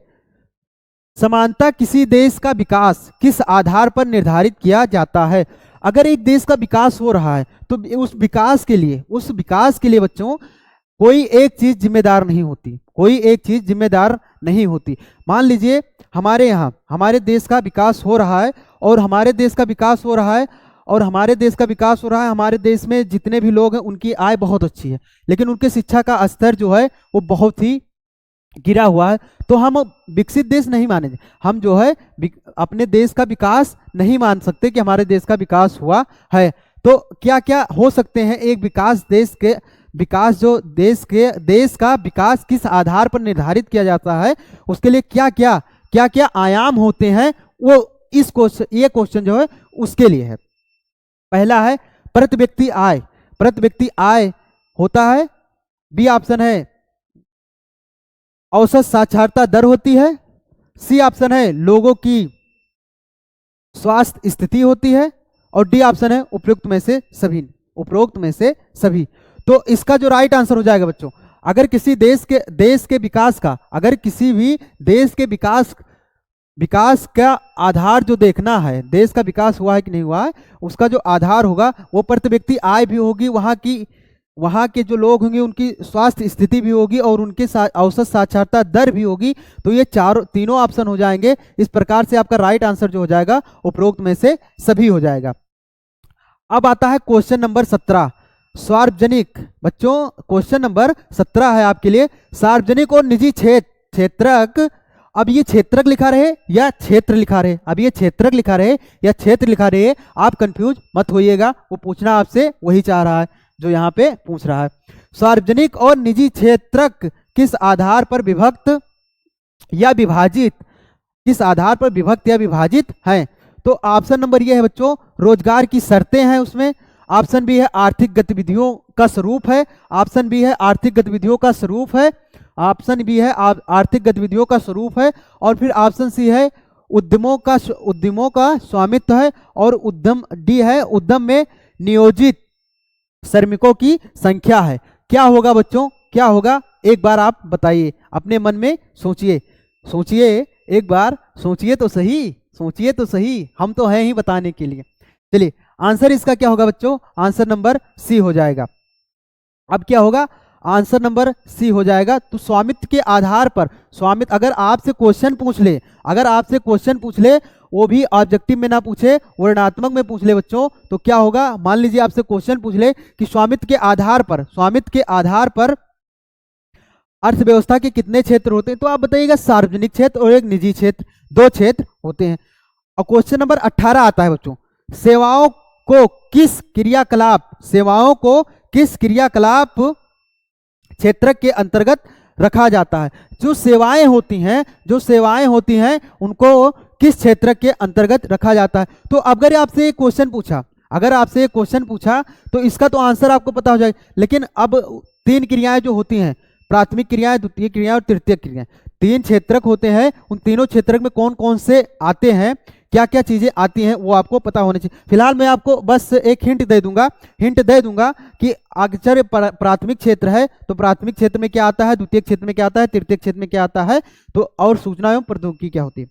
समानता किसी देश का विकास किस आधार पर निर्धारित किया जाता है? अगर एक देश का विकास हो रहा है तो उस विकास के लिए बच्चों कोई एक चीज जिम्मेदार नहीं होती, कोई एक चीज जिम्मेदार नहीं होती। मान लीजिए हमारे यहाँ हमारे देश का विकास हो रहा है और हमारे देश का विकास हो रहा है और हमारे देश का विकास हो रहा है, हमारे देश में जितने भी लोग हैं उनकी आय बहुत अच्छी है, लेकिन उनके शिक्षा का स्तर जो है वो बहुत ही गिरा हुआ है, तो हम विकसित देश नहीं मानेंगे। हम जो है अपने देश का विकास नहीं मान सकते कि हमारे देश का विकास हुआ है। तो क्या क्या हो सकते हैं एक विकास देश के विकास, जो देश का विकास किस आधार पर निर्धारित किया जाता है, उसके लिए क्या क्या आयाम होते हैं, वो ये क्वेश्चन जो है उसके लिए है। पहला है प्रति व्यक्ति आय। प्रति व्यक्ति आय होता है, बी ऑप्शन है औसत साक्षरता दर होती है, सी ऑप्शन है लोगों की स्वास्थ्य स्थिति होती है, और डी ऑप्शन है उपरोक्त में से सभी। तो इसका जो राइट आंसर हो जाएगा बच्चों, अगर किसी देश के विकास का, अगर किसी भी देश के विकास का आधार जो देखना है, देश का विकास हुआ है कि नहीं हुआ है, उसका जो आधार होगा वो प्रति व्यक्ति आय भी होगी, वहाँ के जो लोग होंगे उनकी स्वास्थ्य स्थिति भी होगी और उनके औसत साक्षरता दर भी होगी। तो ये तीनों ऑप्शन हो जाएंगे। इस प्रकार से आपका राइट आंसर जो हो जाएगा उपरोक्त में से सभी हो जाएगा। अब आता है क्वेश्चन नंबर 17, सार्वजनिक। बच्चों क्वेश्चन नंबर 17 है आपके लिए, सार्वजनिक और निजी क्षेत्रक। अब ये क्षेत्रक लिखा रहे या क्षेत्र लिखा रहे, अब ये क्षेत्रक लिखा रहे या क्षेत्र लिखा रहे, आप कंफ्यूज मत होइएगा, वो पूछना आपसे वही चाह रहा है जो यहाँ पे पूछ रहा है। सार्वजनिक और निजी क्षेत्रक किस आधार पर विभक्त या विभाजित हैं? तो ऑप्शन नंबर ये है बच्चों, रोजगार की शर्तें हैं उसमें। ऑप्शन बी है आर्थिक गतिविधियों का स्वरूप है। ऑप्शन बी है आर्थिक गतिविधियों का स्वरूप है। ऑप्शन बी है आर्थिक गतिविधियों का स्वरूप है। और फिर ऑप्शन सी है उद्यमों का स्वामित्व है। और डी है उद्यम में नियोजित श्रमिकों की संख्या है। क्या होगा बच्चों, क्या होगा? एक बार आप बताइए, अपने मन में सोचिए, एक बार सोचिए तो सही, हम तो हैं ही बताने के लिए। चलिए आंसर इसका क्या होगा बच्चों? आंसर नंबर सी हो जाएगा। अब क्या होगा? आंसर नंबर सी हो जाएगा। तो स्वामित्व के आधार पर, अगर आपसे क्वेश्चन पूछ ले, वो भी ऑब्जेक्टिव में ना पूछे, वर्णनात्मक में पूछ ले बच्चों, तो क्या होगा? मान लीजिए आपसे क्वेश्चन पूछ ले कि स्वामित्व के आधार पर अर्थव्यवस्था के कितने क्षेत्र होते हैं, तो आप बताइएगा सार्वजनिक क्षेत्र और एक निजी क्षेत्र, 2 क्षेत्र होते हैं। और क्वेश्चन नंबर 18 आता है बच्चों, सेवाओं को किस क्रियाकलाप क्षेत्र के अंतर्गत रखा जाता है? जो सेवाएं होती हैं उनको किस क्षेत्र के अंतर्गत रखा जाता है? तो अगर आपसे एक क्वेश्चन पूछा तो इसका तो आंसर आपको पता हो जाएगा। लेकिन अब 3 क्रियाएं जो होती हैं, प्राथमिक क्रियाएं, द्वितीय क्रियाएं और तृतीय क्रियाएं, 3 क्षेत्रक होते हैं। उन तीनों क्षेत्रक में कौन कौन से आते हैं, क्या क्या चीजें आती हैं, वो आपको पता होना चाहिए। फिलहाल मैं आपको बस एक हिंट दे दूंगा कि अगर प्राथमिक क्षेत्र है तो प्राथमिक क्षेत्र में क्या आता है, द्वितीय क्षेत्र में क्या आता है, तृतीय क्षेत्र में क्या आता है, तो और सूचना एवं प्रौद्योगिकी क्या होती है।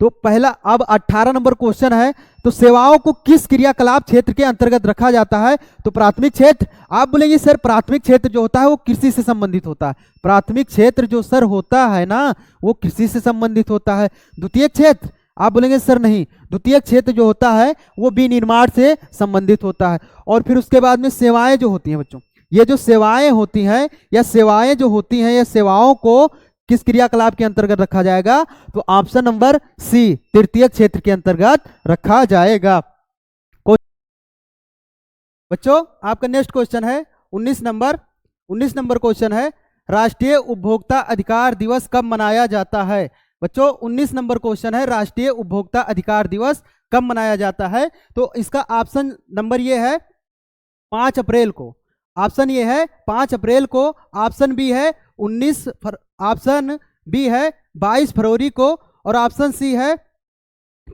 तो पहला, अब 18 नंबर क्वेश्चन है, तो सेवाओं को किस क्रियाकलाप क्षेत्र के अंतर्गत रखा जाता है? तो प्राथमिक क्षेत्र। आप बोलेंगे सर प्राथमिक क्षेत्र जो होता है वो कृषि से संबंधित होता है। प्राथमिक क्षेत्र जो सर होता है ना, वो कृषि से संबंधित होता है। द्वितीय क्षेत्र, आप बोलेंगे सर नहीं, द्वितीय क्षेत्र जो होता है वो विनिर्माण से संबंधित होता है। और फिर उसके बाद में सेवाएं जो होती हैं बच्चों, ये जो सेवाएं होती हैं या सेवाओं को किस क्रियाकलाप के अंतर्गत रखा जाएगा? तो ऑप्शन नंबर सी, तृतीय क्षेत्र के अंतर्गत रखा जाएगा। बच्चों आपका नेक्स्ट क्वेश्चन है 19 नंबर क्वेश्चन है, राष्ट्रीय उपभोक्ता अधिकार दिवस कब मनाया जाता है? बच्चों 19 नंबर क्वेश्चन है, राष्ट्रीय उपभोक्ता अधिकार दिवस कब मनाया जाता है? तो इसका ऑप्शन नंबर ये है 5 अप्रैल को। ऑप्शन ये है 5 अप्रैल को। ऑप्शन बी है 22 फरवरी को। और ऑप्शन सी है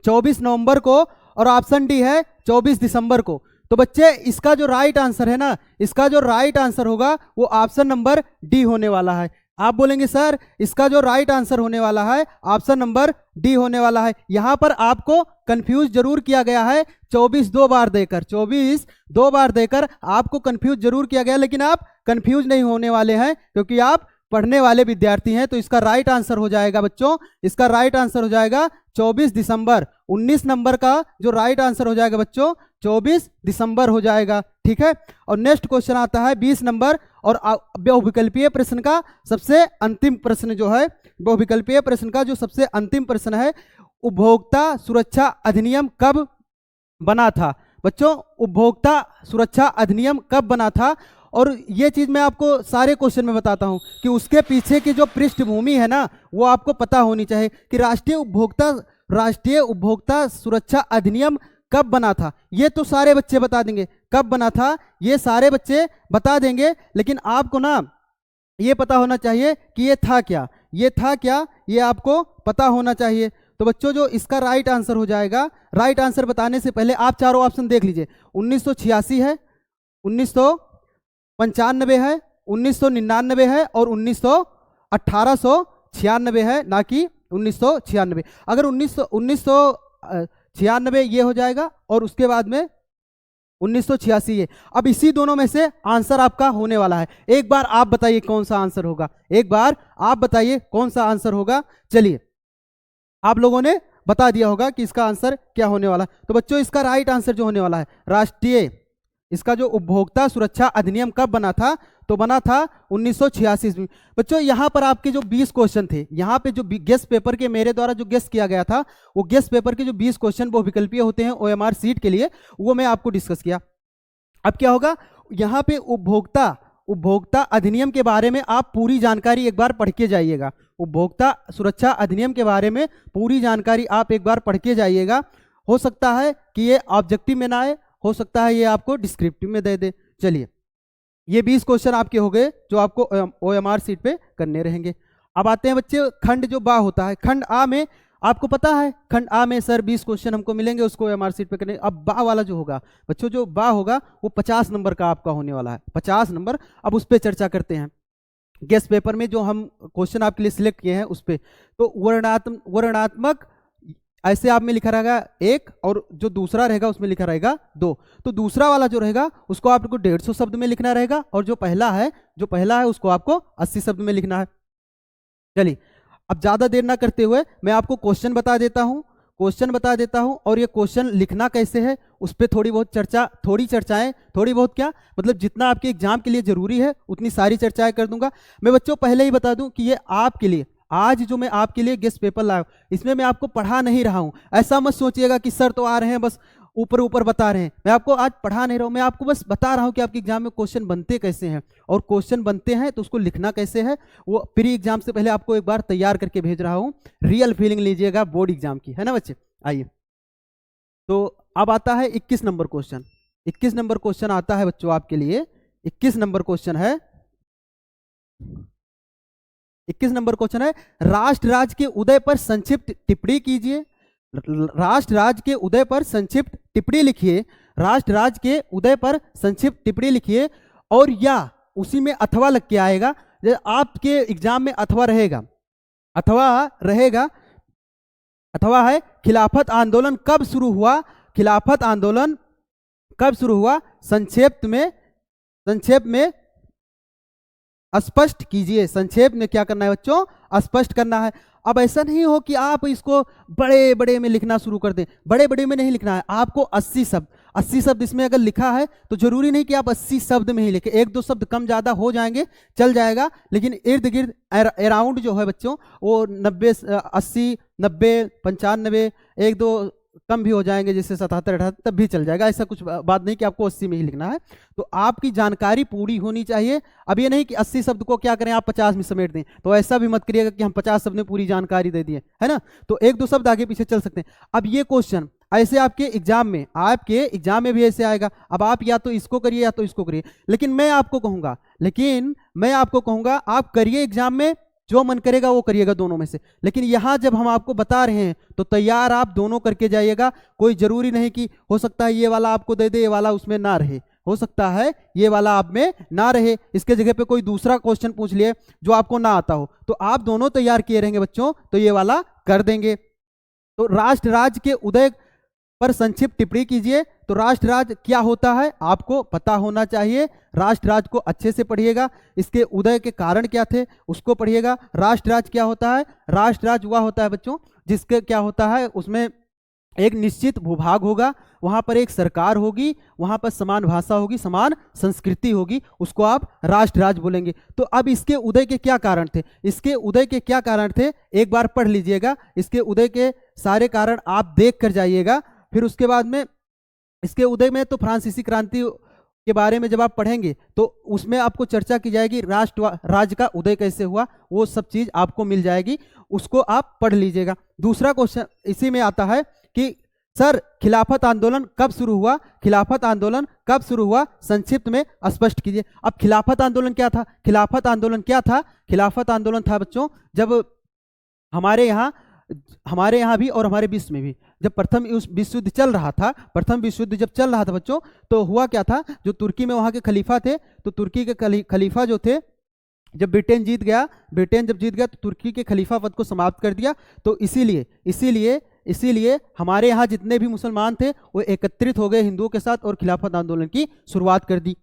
24 नवंबर को। और ऑप्शन डी है 24 दिसंबर को। तो बच्चे इसका जो राइट आंसर है ना, इसका जो राइट आंसर होगा वो ऑप्शन नंबर डी होने वाला है। आप बोलेंगे सर इसका जो राइट आंसर होने वाला है ऑप्शन नंबर डी होने वाला है। यहां पर आपको कंफ्यूज जरूर किया गया है 24 दो बार देकर, 24 दो बार देकर आपको कंफ्यूज जरूर किया गया, लेकिन आप कंफ्यूज नहीं होने वाले हैं क्योंकि आप पढ़ने वाले विद्यार्थी हैं। तो इसका राइट आंसर हो जाएगा बच्चों, इसका राइट आंसर हो जाएगा 24 दिसंबर। 19 नंबर का जो राइट आंसर हो जाएगा बच्चों 24 दिसंबर हो जाएगा, ठीक है। और नेक्स्ट क्वेश्चन आता है 20 नंबर और बहुविकल्पीय प्रश्न का सबसे अंतिम प्रश्न जो है, बहुविकल्पीय प्रश्न का जो सबसे अंतिम प्रश्न है, उपभोक्ता सुरक्षा अधिनियम कब बना था? बच्चों उपभोक्ता सुरक्षा अधिनियम कब बना था? और ये चीज मैं आपको सारे क्वेश्चन में बताता हूं कि उसके पीछे की जो पृष्ठभूमि है ना वो आपको पता होनी चाहिए कि राष्ट्रीय उपभोक्ता सुरक्षा अधिनियम कब बना था। ये तो सारे बच्चे बता देंगे कब बना था, ये सारे बच्चे बता देंगे, लेकिन आपको ना ये पता होना चाहिए कि ये था क्या, ये था क्या, ये आपको पता होना चाहिए। तो बच्चों जो इसका राइट आंसर हो जाएगा, राइट आंसर बताने से पहले आप चारों ऑप्शन देख लीजिए। 1986 है, 1995 है, 1999 है और 1896 है, ना कि 1996। अगर 1996 ये हो जाएगा और उसके बाद में 1986 है। अब इसी दोनों में से आंसर आपका होने वाला है। एक बार आप बताइए कौन सा आंसर होगा, एक बार आप बताइए कौन सा आंसर होगा। चलिए आप लोगों ने बता दिया होगा कि इसका आंसर क्या होने वाला है। तो बच्चों इसका राइट आंसर जो होने वाला है, राष्ट्रीय इसका जो उपभोक्ता सुरक्षा अधिनियम कब बना था? तो बना था 1986 में। बच्चों यहाँ पर आपके जो 20 क्वेश्चन थे, यहाँ पे जो गेस्ट पेपर के मेरे द्वारा जो गेस्ट किया गया था, वो गेस्ट पेपर के जो 20 क्वेश्चन वो विकल्पीय होते हैं OMR सीट के लिए, वो मैं आपको डिस्कस किया। अब क्या होगा, यहाँ पे उपभोक्ता अधिनियम के बारे में आप पूरी जानकारी एक बार पढ़ के जाइएगा। उपभोक्ता सुरक्षा अधिनियम के बारे में पूरी जानकारी आप एक बार पढ़ के जाइएगा। हो सकता है कि ये ऑब्जेक्टिव में ना आए, हो सकता है ये आपको डिस्क्रिप्टिव में दे दे। चलिए ये 20 क्वेश्चन आपके हो गए जो आपको OMR सीट पे करने रहेंगे। अब आते हैं बच्चे खंड जो बा होता है, खंड आ में आपको पता है, खंड आ में सर 20 क्वेश्चन हमको मिलेंगे, उसको OMR सीट पे करने। अब बा वाला जो होगा बच्चों, जो बा होगा वो 50 नंबर का आपका होने वाला है, 50 नंबर। अब उस पर चर्चा करते हैं। गेस्ट पेपर में जो हम क्वेश्चन आपके लिए सिलेक्ट किए हैं उस पर, तो वर्णात्मक ऐसे आप में लिखा रहेगा 1 और जो दूसरा रहेगा उसमें लिखा रहेगा 2। तो दूसरा वाला जो रहेगा उसको आपको 150 शब्द में लिखना रहेगा और जो पहला है उसको आपको 80 शब्द में लिखना है। चलिए अब ज़्यादा देर ना करते हुए मैं आपको क्वेश्चन बता देता हूँ और ये क्वेश्चन लिखना कैसे है उस पर थोड़ी बहुत क्या मतलब जितना आपके एग्जाम के लिए जरूरी है उतनी सारी चर्चाएं कर दूंगा। मैं बच्चों पहले ही बता दूं कि ये आपके लिए आज जो मैं आपके लिए गेस्ट पेपर लाया हूं, इसमें मैं आपको पढ़ा नहीं रहा हूं। ऐसा मत सोचिएगा कि सर तो आ रहे हैं बस ऊपर बता रहे हैं। मैं आपको आज पढ़ा नहीं रहा हूं, मैं आपको बस बता रहा हूं कि आपके एग्जाम में क्वेश्चन बनते कैसे हैं, और क्वेश्चन बनते हैं तो उसको लिखना कैसे है वो प्री एग्जाम से पहले आपको एक बार तैयार करके भेज रहा हूं। रियल फीलिंग लीजिएगा बोर्ड एग्जाम की, है ना बच्चे। आइए तो अब आता है 21 नंबर क्वेश्चन। 21 नंबर क्वेश्चन आता है बच्चों आपके लिए। 21 नंबर क्वेश्चन है, 21 नंबर क्वेश्चन है, राष्ट्र राज्य के उदय पर संक्षिप्त टिप्पणी कीजिए। राष्ट्र राज्य के उदय पर संक्षिप्त टिप्पणी लिखिए। राष्ट्र राज्य के उदय पर संक्षिप्त टिप्पणी लिखिए और या उसी में अथवा लग के आएगा। आपके एग्जाम में अथवा रहेगा, अथवा है खिलाफत आंदोलन कब शुरू हुआ। खिलाफत आंदोलन कब शुरू हुआ, संक्षेप में स्पष्ट कीजिए। संक्षेप में क्या करना है बच्चों, स्पष्ट करना है। अब ऐसा नहीं हो कि आप इसको बड़े बड़े में लिखना शुरू कर दें। बड़े बड़े में नहीं लिखना है आपको। 80 शब्द इसमें अगर लिखा है तो जरूरी नहीं कि आप 80 शब्द में ही लिखें। 1-2 शब्द कम ज्यादा हो जाएंगे चल जाएगा, लेकिन इर्द गिर्द अराउंड जो है बच्चों वो 90, 80, 90, 95, 1-2 कम भी हो जाएंगे जैसे 77, 78 तब भी चल जाएगा। ऐसा कुछ बात नहीं कि आपको 80 में ही लिखना है। तो आपकी जानकारी पूरी होनी चाहिए। अब ये नहीं कि 80 शब्द को क्या करें आप 50 में समेट दें, तो ऐसा भी मत करिएगा कि हम 50 शब्द में पूरी जानकारी दे दिए, है ना। तो 1-2 शब्द आगे पीछे चल सकते हैं। अब ये क्वेश्चन ऐसे आपके एग्जाम में भी ऐसे आएगा। अब आप या तो इसको करिए या तो इसको करिए, लेकिन मैं आपको कहूंगा आप करिए एग्जाम में जो मन करेगा वो करिएगा दोनों में से। लेकिन यहाँ जब हम आपको बता रहे हैं तो तैयार आप दोनों करके जाइएगा। कोई जरूरी नहीं कि हो सकता है ये वाला आपको दे दे, ये वाला उसमें ना रहे, हो सकता है ये वाला आप में ना रहे, इसके जगह पे कोई दूसरा क्वेश्चन पूछ लिए जो आपको ना आता हो, तो आप दोनों तैयार किए रहेंगे बच्चों तो ये वाला कर देंगे। तो राष्ट्र राज्य के उदय पर संक्षिप्त टिप्पणी कीजिए। तो राष्ट्र राज्य क्या होता है आपको पता होना चाहिए। राष्ट्र राज्य को अच्छे से पढ़िएगा। इसके उदय के कारण क्या थे उसको पढ़िएगा। राष्ट्र राज्य क्या होता है? राष्ट्र राज्य वह होता है बच्चों जिसके क्या होता है, उसमें एक निश्चित भूभाग होगा, वहां पर एक सरकार होगी, वहां पर समान भाषा होगी, समान संस्कृति होगी, उसको आप राष्ट्र राज्य बोलेंगे। तो अब इसके उदय के क्या कारण थे? इसके उदय के क्या कारण थे एक बार पढ़ लीजिएगा। इसके उदय के सारे कारण आप देख कर जाइएगा। फिर उसके बाद में इसके उदय में तो फ्रांसीसी क्रांति के बारे में जब आप पढ़ेंगे तो उसमें आपको चर्चा की जाएगी, राष्ट्र राज्य का उदय कैसे हुआ, वो सब चीज आपको मिल जाएगी, उसको आप पढ़ लीजिएगा। दूसरा क्वेश्चन इसी में आता है कि सर खिलाफत आंदोलन कब शुरू हुआ? खिलाफत आंदोलन कब शुरू हुआ संक्षिप्त में स्पष्ट कीजिए। अब खिलाफत आंदोलन क्या था? खिलाफत आंदोलन क्या था? खिलाफत आंदोलन था बच्चों जब हमारे यहाँ भी और हमारे विश्व में भी जब प्रथम विश्व युद्ध चल रहा था, प्रथम विश्व युद्ध जब चल रहा था बच्चों, तो हुआ क्या था, जो तुर्की में वहाँ के खलीफा थे, तो तुर्की के खलीफा जो थे, जब ब्रिटेन जीत गया, ब्रिटेन जब जीत गया तो तुर्की के खलीफा पद को समाप्त कर दिया। तो इसीलिए हमारे यहाँ जितने भी मुसलमान थे वो एकत्रित हो गए हिंदुओं के साथ और खिलाफत आंदोलन की शुरुआत कर दी।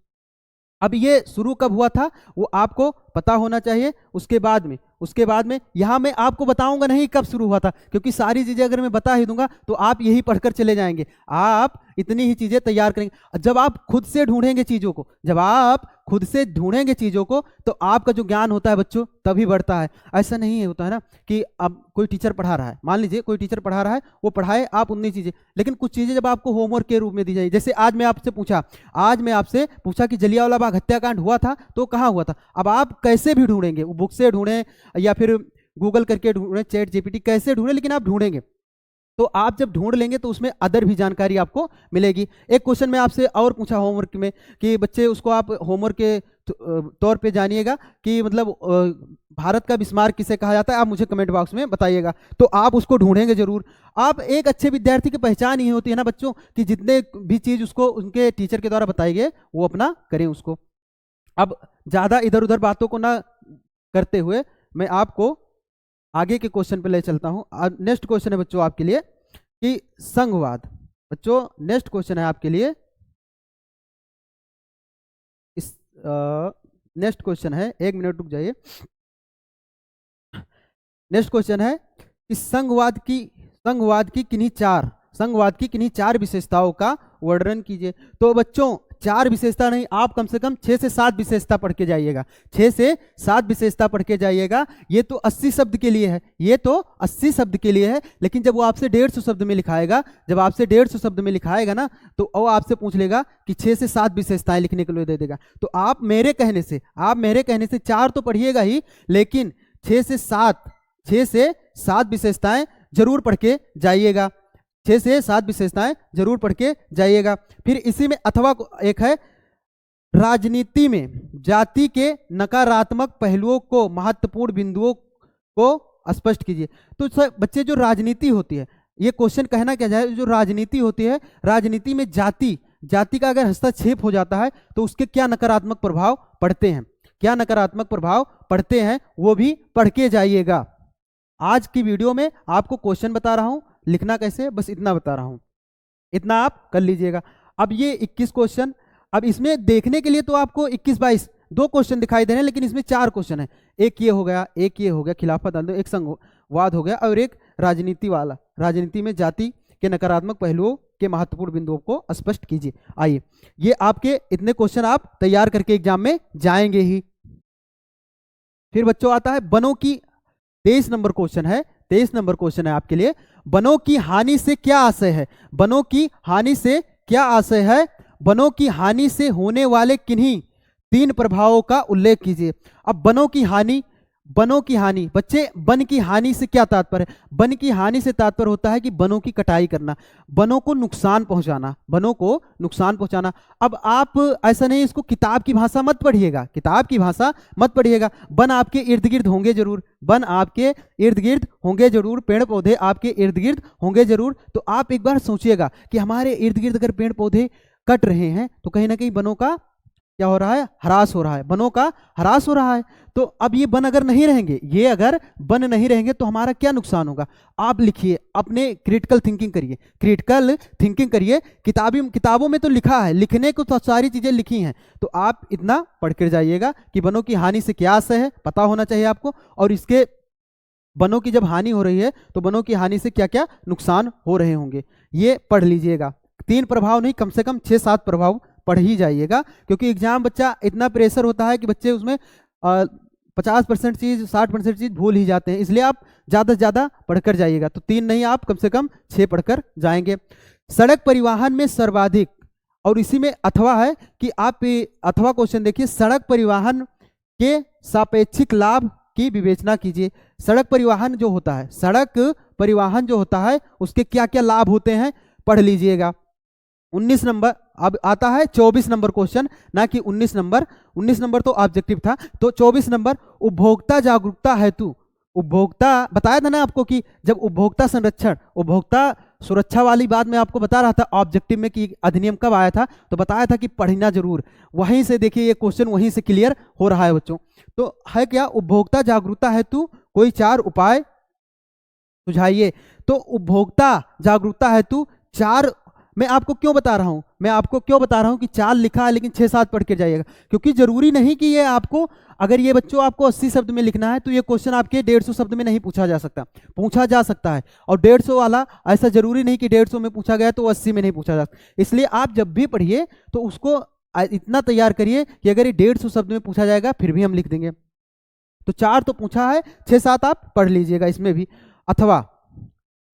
अब ये शुरू कब हुआ था वो आपको पता होना चाहिए। उसके बाद में यहाँ मैं आपको बताऊंगा नहीं कब शुरू हुआ था, क्योंकि सारी चीजें अगर मैं बता ही दूंगा तो आप यही पढ़कर चले जाएंगे। आप इतनी ही चीजें तैयार करेंगे। जब आप खुद से ढूंढेंगे चीजों को, जब आप खुद से ढूंढेंगे चीजों को, तो आपका जो ज्ञान होता है बच्चों तभी बढ़ता है। ऐसा नहीं होता है ना कि अब कोई टीचर पढ़ा रहा है, मान लीजिए कोई टीचर पढ़ा रहा है, वो पढ़ाए आप उतनी चीजें, लेकिन कुछ चीजें जब आपको होमवर्क के रूप में दी जाए, जैसे आज मैं आपसे पूछा कि जलियांवाला बाग हत्याकांड हुआ था तो कहाँ हुआ था। अब आप कैसे भी ढूंढेंगे, वो बुक से ढूंढें या फिर गूगल करके ढूंढें, चैट जीपीटी कैसे ढूंढें, लेकिन आप ढूंढेंगे। तो आप जब ढूंढ लेंगे तो उसमें अदर भी जानकारी आपको मिलेगी। एक क्वेश्चन मैं आपसे और पूछा होमवर्क में कि बच्चे उसको आप होमवर्क के तौर पे जानिएगा कि मतलब भारत का बिस्मार्क किसे कहा जाता है, आप मुझे कमेंट बॉक्स में बताइएगा। तो आप उसको ढूंढेंगे जरूर। आप एक अच्छे विद्यार्थी की पहचान ही होती है ना बच्चों कि जितने भी चीज उसको उनके टीचर के द्वारा बताई गए वो अपना करें उसको। अब ज्यादा इधर उधर बातों को ना करते हुए मैं आपको आगे के क्वेश्चन पे ले चलता हूं। नेक्स्ट क्वेश्चन है बच्चों आपके लिए कि संघवाद। बच्चों नेक्स्ट क्वेश्चन है आपके लिए, इस नेक्स्ट क्वेश्चन है, एक मिनट रुक जाइए। नेक्स्ट क्वेश्चन है कि संघवाद की किन्हीं चार विशेषताओं का वर्णन कीजिए। तो बच्चों 4 विशेषता नहीं, आप कम से कम 6 से 7 विशेषता पढ़ के जाइएगा। 6 से 7 विशेषता पढ़ के जाइएगा। ये तो 80 शब्द के लिए है, लेकिन जब वो आपसे 150 शब्द में लिखाएगा, ना तो वो आपसे पूछ लेगा कि 6 से 7 विशेषताएं लिखने के लिए दे देगा। तो आप मेरे कहने से 4 तो पढ़िएगा ही, लेकिन 6 से 7 विशेषताएं जरूर पढ़ के जाइएगा। 6 से 7 विशेषताएं जरूर पढ़ के जाइएगा। फिर इसी में अथवा एक है, राजनीति में जाति के नकारात्मक पहलुओं को, महत्वपूर्ण बिंदुओं को स्पष्ट कीजिए। तो बच्चे जो राजनीति होती है, ये क्वेश्चन कहना क्या जाए, जो राजनीति होती है, राजनीति में जाति का अगर हस्तक्षेप हो जाता है तो उसके क्या नकारात्मक प्रभाव पड़ते हैं, वो भी पढ़ के जाइएगा। आज की वीडियो में आपको क्वेश्चन बता रहा हूं, लिखना कैसे बस इतना बता रहा हूं, इतना आप कर लीजिएगा। अब ये 21 क्वेश्चन, अब इसमें देखने के लिए तो आपको 21-22 2 क्वेश्चन दिखाई दे रहे हैं, लेकिन इसमें 4 क्वेश्चन है। एक ये हो गया खिलाफत आंदोलन, एक संघवाद हो गया और एक राजनीति वाला, राजनीति में जाति के नकारात्मक पहलुओं के महत्वपूर्ण बिंदुओं को स्पष्ट कीजिए। आइए, ये आपके इतने क्वेश्चन आप तैयार करके एग्जाम में जाएंगे ही। फिर बच्चों आता है वनों की, 23 नंबर क्वेश्चन है आपके लिए, वनों की हानि से क्या आशय है। वनों की हानि से होने वाले किन्हीं 3 प्रभावों का उल्लेख कीजिए। अब वनों की हानि वनों की हानि, बच्चे वन की हानि से क्या तात्पर्य है? वन की हानि से तात्पर्य होता है कि वनों की कटाई करना, वनों को नुकसान पहुंचाना, वनों को नुकसान पहुंचाना। अब आप ऐसा नहीं इसको किताब की भाषा मत पढ़िएगा, किताब की भाषा मत पढ़िएगा। वन आपके इर्द गिर्द होंगे जरूर, वन आपके इर्द गिर्द होंगे जरूर, पेड़ पौधे आपके इर्द गिर्द होंगे जरूर। तो आप एक बार सोचिएगा कि हमारे इर्द गिर्द अगर पेड़ पौधे कट रहे हैं तो कहीं ना कहीं वनों का क्या हो रहा है? ह्रास हो रहा है, वनों का ह्रास हो रहा है। तो अब ये वन अगर नहीं रहेंगे, ये अगर वन नहीं रहेंगे तो हमारा क्या नुकसान होगा? आप लिखिए, अपने क्रिटिकल थिंकिंग करिए, क्रिटिकल थिंकिंग करिए। किताबों में तो लिखा है, लिखने को तो सारी चीजें लिखी हैं, तो आप इतना पढ़ कर जाइएगा कि वनों की हानि से क्या आशय है, पता होना चाहिए आपको। और इसके वनों की जब हानि हो रही है तो वनों की हानि से क्या क्या नुकसान हो रहे होंगे, ये पढ़ लीजिएगा। 3 प्रभाव नहीं, कम से कम 6-7 प्रभाव पढ़ ही जाइएगा, क्योंकि एग्जाम बच्चा इतना प्रेशर होता है कि बच्चे उसमें 50% चीज 60% चीज भूल ही जाते हैं, इसलिए आप ज़्यादा से ज़्यादा पढ़कर जाइएगा। तो 3 नहीं, आप कम से कम 6 पढ़कर जाएंगे। सड़क परिवहन में सर्वाधिक, और इसी में अथवा है कि आप अथवा क्वेश्चन देखिए, सड़क परिवहन के सापेक्षिक लाभ की विवेचना कीजिए। सड़क परिवहन जो होता है, सड़क परिवहन जो होता है उसके क्या क्या लाभ होते हैं पढ़ लीजिएगा। 19 नंबर, अब आता है 24 नंबर क्वेश्चन, ना कि 19 नंबर। 19 नंबर तो ऑब्जेक्टिव था, तो 24 नंबर उपभोक्ता जागरूकता हेतु। उपभोक्ता बताया था ना आपको कि जब उपभोक्ता संरक्षण, उपभोक्ता सुरक्षा वाली बात मैं आपको बता रहा था ऑब्जेक्टिव में कि अधिनियम कब आया था, तो बताया था कि पढ़ना जरूर। वहीं से देखिए ये क्वेश्चन वहीं से क्लियर हो रहा है बच्चों। तो है क्या? उपभोक्ता जागरूकता हेतु कोई 4 उपाय सुझाइए। तो उपभोक्ता जागरूकता हेतु 4, मैं आपको क्यों बता रहा हूं, मैं आपको क्यों बता रहा हूं कि 4 लिखा है लेकिन 6-7 पढ़ के जाइएगा, क्योंकि जरूरी नहीं कि ये आपको, अगर ये बच्चों आपको 80 शब्द में लिखना है तो ये क्वेश्चन आपके 150 शब्द में नहीं पूछा जा सकता, पूछा जा सकता है। और 150 वाला ऐसा जरूरी नहीं कि 150 में पूछा गया तो 80 में नहीं पूछा जा सकता। इसलिए आप जब भी पढ़िए तो उसको इतना तैयार करिए कि अगर ये 150 शब्द में पूछा जाएगा फिर भी हम लिख देंगे। तो 4 तो पूछा है, 6-7 आप पढ़ लीजिएगा इसमें भी। अथवा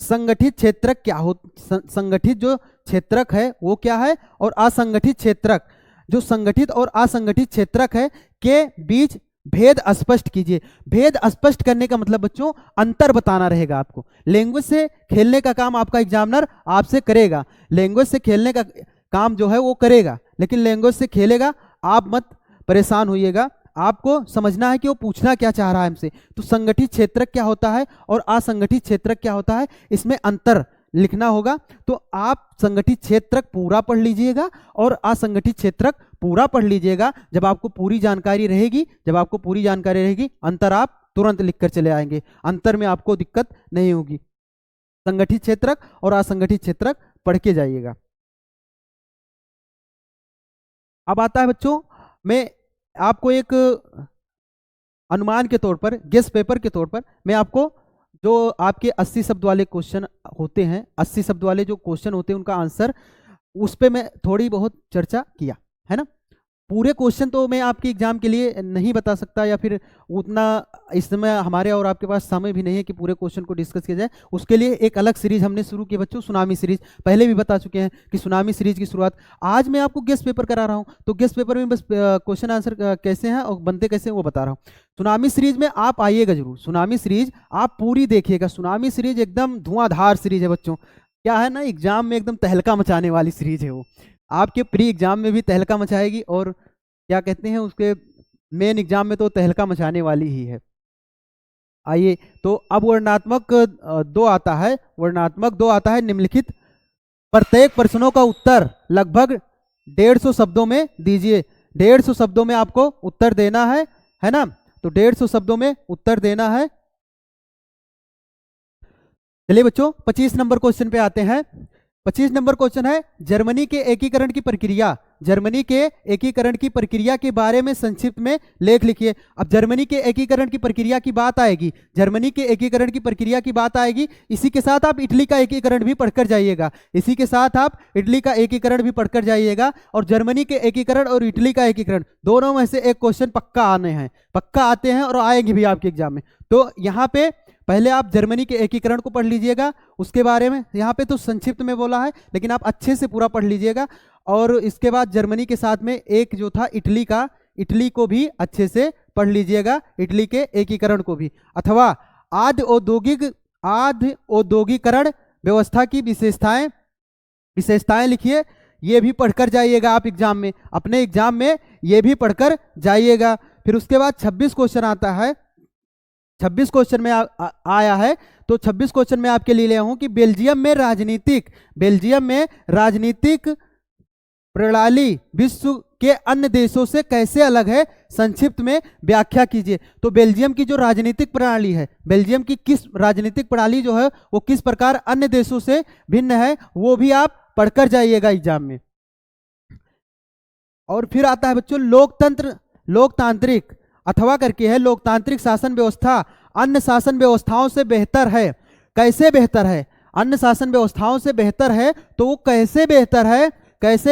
संगठित क्षेत्रक क्या हो, संगठित जो क्षेत्रक है वो क्या है, और असंगठित क्षेत्रक, जो संगठित और असंगठित क्षेत्रक है के बीच भेद स्पष्ट कीजिए। भेद स्पष्ट करने का मतलब बच्चों अंतर बताना रहेगा आपको। लैंग्वेज से खेलने का काम आपका एग्जामिनर आपसे करेगा, लैंग्वेज से खेलने का काम जो है वो करेगा, लेकिन लैंग्वेज से खेलेगा, आप मत परेशान होइएगा। आपको समझना है कि वो पूछना क्या चाह रहा है हमसे। तो संगठित क्षेत्रक क्या होता है और असंगठित क्षेत्रक क्या होता है, इसमें अंतर लिखना होगा। तो आप संगठित क्षेत्रक पूरा पढ़ लीजिएगा और असंगठित क्षेत्रक पूरा पढ़ लीजिएगा। जब आपको पूरी जानकारी रहेगी, जब आपको पूरी जानकारी रहेगी, अंतर आप तुरंत लिखकर चले आएंगे, अंतर में आपको दिक्कत नहीं होगी। संगठित क्षेत्रक और असंगठित क्षेत्रक पढ़ के जाइएगा। अब आता है बच्चों, मैं आपको एक अनुमान के तौर पर, गेस पेपर के तौर पर मैं आपको जो आपके 80 शब्द वाले क्वेश्चन होते हैं, 80 शब्द वाले जो क्वेश्चन होते हैं उनका आंसर, उस पर मैं थोड़ी बहुत चर्चा किया है ना। पूरे क्वेश्चन तो मैं आपके एग्जाम के लिए नहीं बता सकता, या फिर उतना इस समय हमारे और आपके पास समय भी नहीं है कि पूरे क्वेश्चन को डिस्कस किया जाए। उसके लिए एक अलग सीरीज हमने शुरू की बच्चों, सुनामी सीरीज। पहले भी बता चुके हैं कि सुनामी सीरीज की शुरुआत आज मैं आपको गेस्ट पेपर करा रहा हूँ, तो गेस्ट पेपर में बस क्वेश्चन आंसर कैसे हैं और बनते कैसे हैं वो बता रहा हूँ। सुनामी सीरीज में आप आइएगा जरूर, सुनामी सीरीज आप पूरी देखिएगा। सुनामी सीरीज एकदम धुआंधार सीरीज है बच्चों, क्या है ना, एग्जाम में एकदम तहलका मचाने वाली सीरीज है वो, आपके प्री एग्जाम में भी तहलका मचाएगी और क्या कहते हैं उसके मेन एग्जाम में तो तहलका मचाने वाली ही है। आइए, तो अब वर्णनात्मक 2 आता है, वर्णनात्मक 2 आता है। निम्नलिखित प्रत्येक प्रश्नों का उत्तर लगभग 150 शब्दों में दीजिए। 150 शब्दों में आपको उत्तर देना है ना, तो 150 शब्दों में उत्तर देना है। चलिए बच्चों 25 नंबर क्वेश्चन पे आते हैं। 25 नंबर क्वेश्चन है, जर्मनी के एकीकरण की प्रक्रिया, जर्मनी के एकीकरण की प्रक्रिया के बारे में संक्षिप्त में लेख लिखिए। अब जर्मनी के एकीकरण की प्रक्रिया की बात आएगी, जर्मनी के एकीकरण की प्रक्रिया की बात आएगी, इसी के साथ आप इटली का एकीकरण भी पढ़कर जाइएगा, इसी के साथ आप इटली का एकीकरण भी पढ़कर जाइएगा। और जर्मनी के एकीकरण और इटली का एकीकरण दोनों में से एक क्वेश्चन पक्का आने हैं, पक्का आते हैं और आएंगे भी आपके एग्जाम में। तो यहाँ पे पहले आप जर्मनी के एकीकरण को पढ़ लीजिएगा, उसके बारे में यहाँ पे तो संक्षिप्त में बोला है, लेकिन आप अच्छे से पूरा पढ़ लीजिएगा। और इसके बाद जर्मनी के साथ में एक जो था इटली का, इटली को भी अच्छे से पढ़ लीजिएगा इटली के एकीकरण को भी, अथवा आद्य औद्योगिकरण व्यवस्था की विशेषताएं लिखिए। ये भी पढ़कर जाइएगा आप एग्जाम में, अपने एग्जाम में ये भी पढ़कर जाइएगा। फिर उसके बाद 26 क्वेश्चन आता है, 26 क्वेश्चन में आया है, तो 26 क्वेश्चन में आपके लिए ले हूं कि बेल्जियम में राजनीतिक प्रणाली विश्व के अन्य देशों से कैसे अलग है, संक्षिप्त में व्याख्या कीजिए। तो बेल्जियम की जो राजनीतिक प्रणाली है, बेल्जियम की किस राजनीतिक प्रणाली जो है वो किस प्रकार अन्य देशों से भिन्न है, वो भी आप पढ़कर जाइएगा एग्जाम में। और फिर आता है बच्चों लोकतांत्रिक अथवा करके है, लोकतांत्रिक शासन व्यवस्था अन्य शासन व्यवस्थाओं से बेहतर है। कैसे बेहतर है? अन्य शासन व्यवस्थाओं से बेहतर है, तो वो कैसे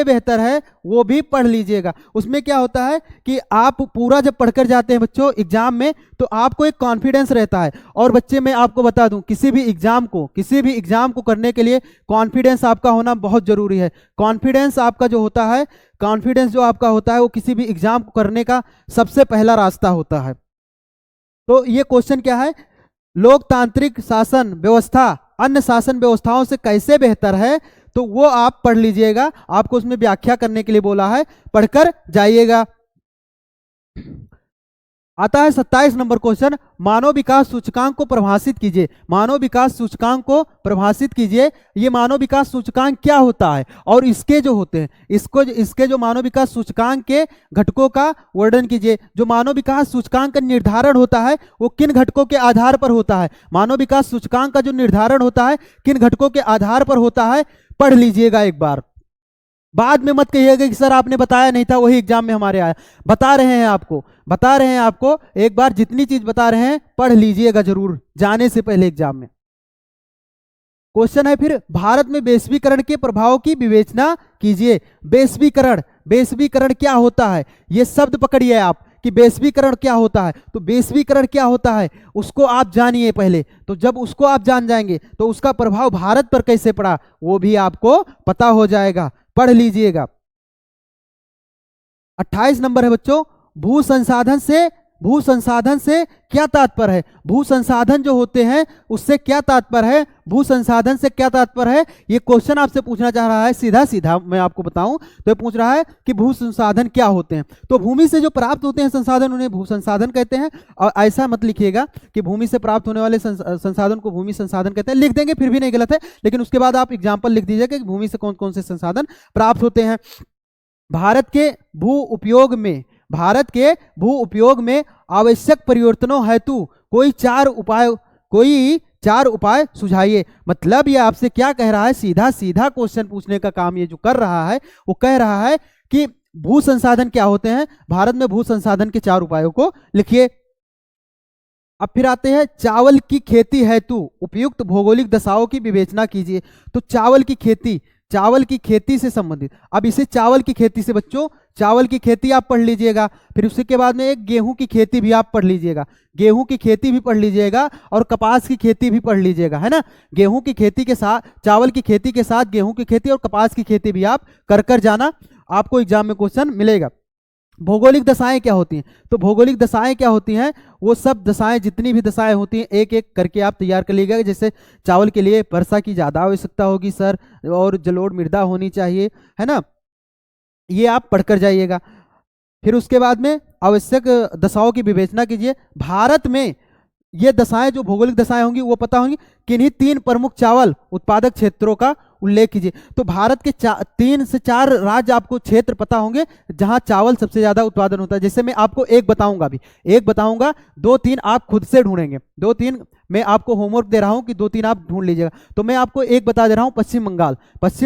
बेहतर है वो भी पढ़ लीजिएगा। उसमें क्या होता है कि आप पूरा जब पढ़कर जाते हैं बच्चों एग्जाम में, तो आपको एक कॉन्फिडेंस रहता है। और बच्चे मैं आपको बता दूं, किसी भी एग्जाम को करने के लिए कॉन्फिडेंस आपका होना बहुत जरूरी है। कॉन्फिडेंस आपका जो होता है, वो किसी भी एग्जाम को करने का सबसे पहला रास्ता होता है। तो ये क्वेश्चन क्या है, लोकतांत्रिक शासन व्यवस्था अन्य शासन व्यवस्थाओं से कैसे बेहतर है, तो वो आप पढ़ लीजिएगा। आपको उसमें व्याख्या करने के लिए बोला है, पढ़कर जाइएगा। आता है 27 नंबर क्वेश्चन, मानव विकास सूचकांक को परिभाषित कीजिए। मानव विकास सूचकांक को परिभाषित कीजिए। ये मानव विकास सूचकांक क्या होता है और इसके जो होते हैं, इसके जो मानव विकास सूचकांक के घटकों का वर्णन कीजिए। जो मानव विकास सूचकांक का निर्धारण होता है वो किन घटकों के आधार पर होता है, मानव विकास सूचकांक का जो निर्धारण होता है किन घटकों के आधार पर होता है, पढ़ लीजिएगा एक बार। बाद में मत कहिएगा कि सर आपने बताया नहीं था, वही एग्जाम में हमारे आया। बता रहे हैं आपको एक बार जितनी चीज बता रहे हैं पढ़ लीजिएगा जरूर जाने से पहले एग्जाम में। क्वेश्चन है फिर, भारत में वैश्वीकरण के प्रभाव की विवेचना कीजिए। वैश्वीकरण क्या होता है, ये शब्द पकड़िए आप कि वैश्वीकरण क्या होता है। तो वैश्वीकरण क्या होता है उसको आप जानिए पहले, तो जब उसको आप जान जाएंगे तो उसका प्रभाव भारत पर कैसे पड़ा वो भी आपको पता हो जाएगा, पढ़ लीजिएगा। 28 नंबर है बच्चों, भू संसाधन से क्या तात्पर्य है। भू संसाधन जो होते हैं उससे क्या तात्पर्य है, भू संसाधन से क्या तात्पर्य है, ये क्वेश्चन आपसे पूछना चाह रहा है। सीधा मैं आपको बताऊं तो ये पूछ रहा है कि भू संसाधन क्या होते हैं। तो भूमि से जो प्राप्त होते हैं संसाधन उन्हें भू संसाधन कहते हैं। और ऐसा मत लिखिएगा कि भूमि से प्राप्त होने वाले संसाधन को भूमि संसाधन कहते हैं, लिख देंगे फिर भी नहीं गलत है, लेकिन उसके बाद आप एग्जाम्पल लिख दीजिएगा कि भूमि से कौन कौन से संसाधन प्राप्त होते हैं। भारत के भू उपयोग में आवश्यक परिवर्तनों हेतु कोई चार उपाय सुझाइए। मतलब ये आपसे क्या कह रहा है, सीधा क्वेश्चन पूछने का काम ये जो कर रहा है वो कह रहा है कि भू संसाधन क्या होते हैं, भारत में भू संसाधन के 4 उपायों को लिखिए। अब फिर आते हैं, चावल की खेती हेतु उपयुक्त भौगोलिक दशाओं की विवेचना कीजिए। तो चावल की खेती से संबंधित, अब इसे चावल की खेती से बच्चों, चावल की खेती आप पढ़ लीजिएगा। फिर उसके बाद में एक गेहूं की खेती भी आप पढ़ लीजिएगा, गेहूं की खेती भी पढ़ लीजिएगा और कपास की खेती भी पढ़ लीजिएगा, है ना। गेहूं की खेती के साथ, चावल की खेती के साथ गेहूं की खेती और कपास की खेती भी आप कर जाना, आपको एग्जाम में क्वेश्चन मिलेगा। भौगोलिक दशाएं क्या होती हैं, तो भौगोलिक दशाएं क्या होती हैं, वो सब दशाएं, जितनी भी दशाएं होती हैं एक एक करके आप तैयार कर लीजिएगा। जैसे चावल के लिए वर्षा की ज़्यादा आवश्यकता होगी सर, और जलोढ़ मृदा होनी चाहिए, है ना, ये आप पढ़कर जाइएगा। फिर उसके बाद में आवश्यक दशाओं की विवेचना कीजिए। भारत में ये दशाएं, जो भौगोलिक दशाएं होंगी वो पता होंगी, किन्हीं 3 प्रमुख चावल उत्पादक क्षेत्रों का उल्लेख कीजिए। तो भारत के 3 से 4 राज्य आपको क्षेत्र पता होंगे जहां चावल सबसे ज्यादा उत्पादन होता है। जैसे मैं आपको एक बताऊंगा, 2-3 आप खुद से ढूंढेंगे। 2-3 मैं आपको होमवर्क दे रहा हूं कि 2-3 आप ढूंढ लीजिएगा। तो मैं आपको एक बता दे रहा हूं, पश्चिम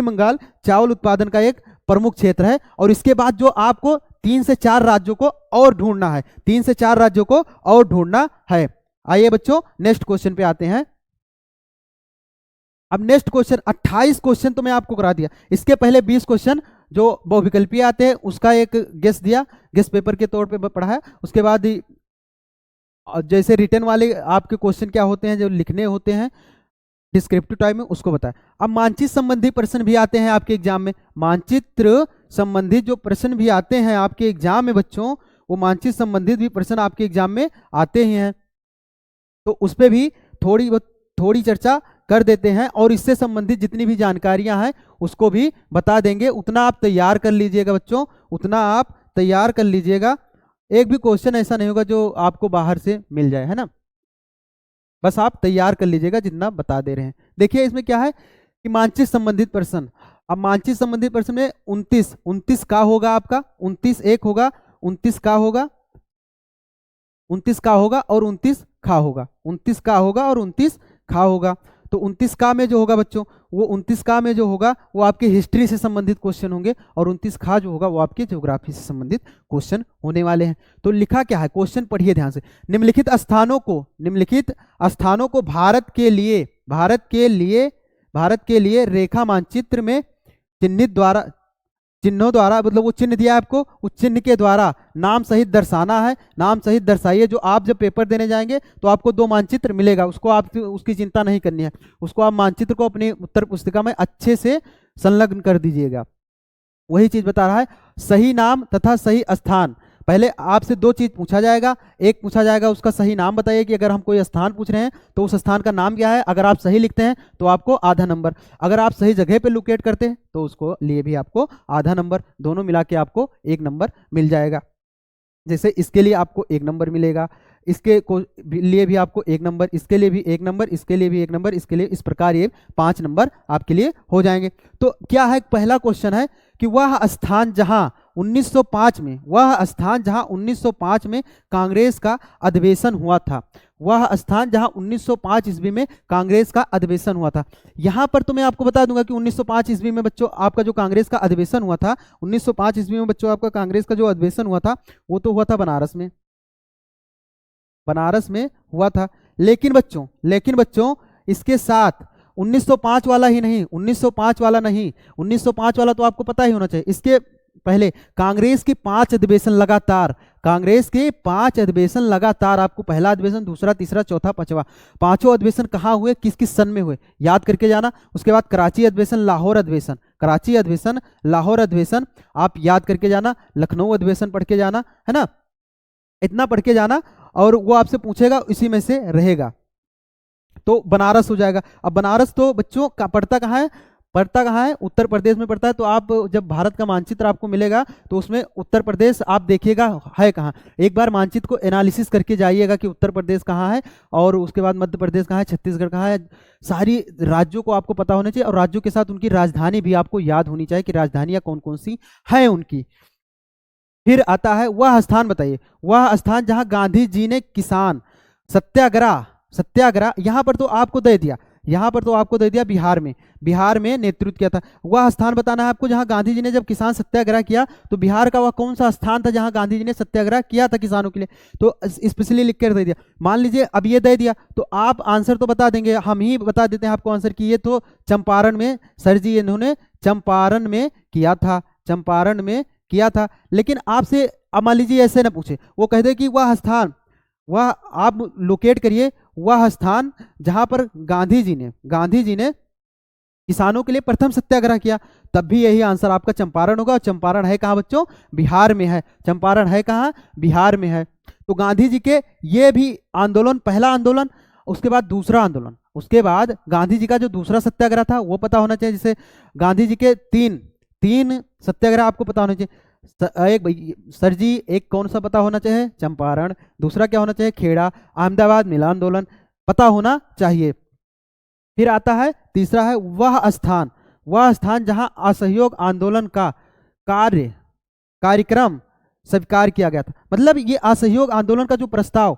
बंगाल चावल उत्पादन का एक प्रमुख क्षेत्र है। और इसके बाद जो आपको 3 से 4 राज्यों को और ढूंढना है, 3 से 4 राज्यों को और ढूंढना है। आइए बच्चों नेक्स्ट क्वेश्चन पे आते हैं। अब नेक्स्ट क्वेश्चन 28 क्वेश्चन तो मैं आपको करा दिया, इसके पहले 20 क्वेश्चन जो बहुविकल्पीय आते हैं उसका एक गेस दिया, गेस पेपर के तौर पे पढ़ा है। उसके बाद जैसे रिटर्न वाले आपके क्वेश्चन क्या होते हैं, जो लिखने होते हैं डिस्क्रिप्टिव टाइप में, उसको बताएं। अब मानचित्र संबंधी प्रश्न भी आते हैं आपके एग्जाम में, मानचित्र संबंधित जो प्रश्न भी आते हैं आपके एग्जाम में बच्चों, वो मानचित्र संबंधित भी प्रश्न आपके एग्जाम में आते ही हैं, तो उस पर भी थोड़ी चर्चा कर देते हैं और इससे संबंधित जितनी भी जानकारियां हैं उसको भी बता देंगे। उतना आप तैयार कर लीजिएगा बच्चों, उतना आप तैयार कर लीजिएगा। एक भी क्वेश्चन ऐसा नहीं होगा जो आपको बाहर से मिल जाए, है ना। बस आप तैयार कर लीजिएगा जितना बता दे रहे हैं। देखिए इसमें क्या है कि मानचित्र संबंधित प्रश्न। अब मानचित्र संबंधित प्रश्न में 29 का होगा आपका, 29 एक होगा, 29 का होगा, 29 का होगा और 29 खा होगा, 29 का होगा और 29 खा होगा। तो 29 का में जो होगा बच्चों, वो 29 का में जो होगा वो आपके हिस्ट्री से संबंधित क्वेश्चन होंगे और 29 खा जो होगा वो आपके ज्योग्राफी से संबंधित क्वेश्चन होने वाले हैं। तो लिखा क्या है, क्वेश्चन पढ़िए ध्यान से। निम्नलिखित स्थानों को भारत के लिए रेखा मानचित्र में चिन्हों द्वारा, मतलब वो चिन्ह दिया है आपको, उस चिन्ह के द्वारा नाम सहित दर्शाना है। नाम सहित दर्शाइए। जो आप जब पेपर देने जाएंगे तो आपको 2 मानचित्र मिलेगा, उसको आप उसकी चिंता नहीं करनी है, उसको आप मानचित्र को अपनी उत्तर पुस्तिका में अच्छे से संलग्न कर दीजिएगा। वही चीज बता रहा है, सही नाम तथा सही स्थान। पहले आपसे 2 चीज पूछा जाएगा। एक पूछा जाएगा उसका सही नाम बताइए कि अगर हम कोई स्थान पूछ रहे हैं तो उस स्थान का नाम क्या है। अगर आप सही लिखते हैं तो आपको आधा नंबर, अगर आप सही जगह पे लोकेट करते हैं तो उसको लिए भी आपको आधा नंबर, दोनों मिला के आपको 1 नंबर मिल जाएगा। जैसे इसके लिए आपको 1 नंबर मिलेगा, इसके लिए भी आपको 1 नंबर, इसके लिए भी 1 नंबर, इसके लिए भी 1 नंबर, इसके लिए, इस प्रकार ये 5 नंबर आपके लिए हो जाएंगे। तो क्या है, पहला क्वेश्चन है कि वह स्थान जहां 1905 में कांग्रेस का अधिवेशन हुआ था, वह स्थान जहां 1905 ईस्वी में कांग्रेस का अधिवेशन हुआ था। यहां पर तो मैं आपको बता दूंगा कि 1905 ईस्वी में बच्चों आपका जो कांग्रेस का अधिवेशन हुआ था, 1905 ईस्वी में बच्चों आपका कांग्रेस का जो अधिवेशन हुआ था वो तो हुआ था बनारस में हुआ था। लेकिन बच्चों इसके साथ 1905 वाला ही नहीं, 1905 वाला नहीं, 1905 वाला तो आपको पता ही होना चाहिए। इसके पहले कांग्रेस की 5 अधिवेशन लगातार, आपको पहला अधिवेशन, दूसरा, तीसरा, चौथा, पांचवा, 5 अधिवेशन कहाँ हुए, किस किस सन में हुए, याद करके जाना। उसके बाद कराची अधिवेशन, लाहौर अधिवेशन आप याद करके जाना, लखनऊ अधिवेशन पढ़ के जाना, है ना, इतना पढ़ के जाना। और वो आपसे पूछेगा इसी में से रहेगा तो बनारस हो जाएगा। अब बनारस तो बच्चों का पड़ता कहाँ है, उत्तर प्रदेश में पड़ता है। तो आप जब भारत का मानचित्र आपको मिलेगा तो उसमें उत्तर प्रदेश आप देखिएगा है कहाँ। एक बार मानचित्र को एनालिसिस करके जाइएगा कि उत्तर प्रदेश कहाँ है, और उसके बाद मध्य प्रदेश कहाँ है, छत्तीसगढ़ कहाँ है। सारी राज्यों को आपको पता होना चाहिए और राज्यों के साथ उनकी राजधानी भी आपको याद होनी चाहिए कि राजधानियाँ कौन कौन सी हैं उनकी। फिर आता है वह स्थान, बताइए वह स्थान जहां गांधी जी ने किसान सत्याग्रह यहां पर तो आपको दे दिया, बिहार में नेतृत्व किया था। वह स्थान बताना है आपको जहां गांधी जी ने जब किसान सत्याग्रह किया, तो बिहार का वह कौन सा स्थान था जहां गांधी जी ने सत्याग्रह किया था किसानों के लिए, तो स्पेशली लिख कर दे दिया। मान लीजिए अब ये दे दिया तो आप आंसर तो बता देंगे, हम ही बता देते हैं आपको आंसर की ये तो चंपारण में, सर जी इन्होंने चंपारण में किया था। लेकिन आपसे अब मान लीजिए ऐसे ना पूछे, वो कह दे कि वह स्थान, वह आप लोकेट करिए वह स्थान जहां पर गांधी जी ने किसानों के लिए प्रथम सत्याग्रह किया, तब भी यही आंसर आपका चंपारण होगा। और चंपारण है कहां बच्चों, बिहार में है। चंपारण है कहां, बिहार में है। तो गांधी जी के ये भी आंदोलन, पहला आंदोलन, उसके बाद दूसरा आंदोलन, उसके बाद गांधी जी का जो दूसरा सत्याग्रह था वो पता होना चाहिए। जैसे गांधी जी के तीन सत्याग्रह आपको पता होना चाहिए। एक सर जी, एक कौन सा पता होना चाहिए, चंपारण, दूसरा क्या होना चाहिए, खेड़ा, अहमदाबाद मिला आंदोलन पता होना चाहिए। फिर आता है तीसरा है वह स्थान जहां असहयोग आंदोलन का कार्यक्रम स्वीकार किया गया था। मतलब ये असहयोग आंदोलन का जो प्रस्ताव,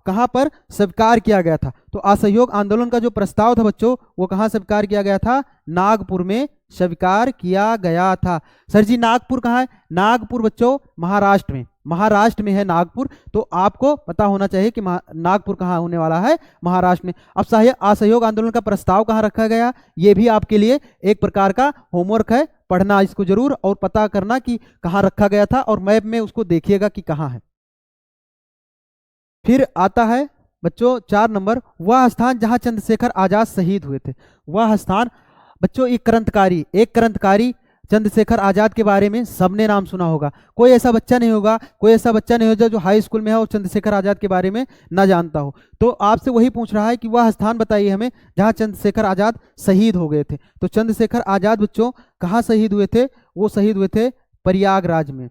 कहां पर स्वीकार किया गया था, तो असहयोग आंदोलन का जो प्रस्ताव था बच्चों वो कहां स्वीकार किया गया था, नागपुर में स्वीकार किया गया था। सर जी नागपुर कहां है, नागपुर बच्चों महाराष्ट्र में है नागपुर। तो आपको पता होना चाहिए कि नागपुर कहां होने वाला है, महाराष्ट्र में। अब असहयोग आंदोलन का प्रस्ताव कहां रखा गया, ये भी आपके लिए एक प्रकार का होमवर्क है, पढ़ना इसको जरूर और पता करना कि कहां रखा गया था, और मैप में उसको देखिएगा कि कहां है। फिर आता है बच्चों 4 नंबर, वह स्थान जहां चंद्रशेखर आजाद शहीद हुए थे। वह स्थान बच्चों एक क्रांतिकारी चंद्रशेखर आजाद के बारे में सबने नाम सुना होगा, कोई ऐसा बच्चा नहीं होगा, कोई ऐसा बच्चा नहीं होगा जो हाई स्कूल में है और चंद्रशेखर आजाद के बारे में ना जानता हो। तो आपसे वही पूछ रहा है कि वह स्थान बताइए हमें जहां चंद्रशेखर आजाद शहीद हो गए थे। तो चंद्रशेखर आजाद बच्चों कहाँ शहीद हुए थे? वो शहीद हुए थे प्रयागराज में,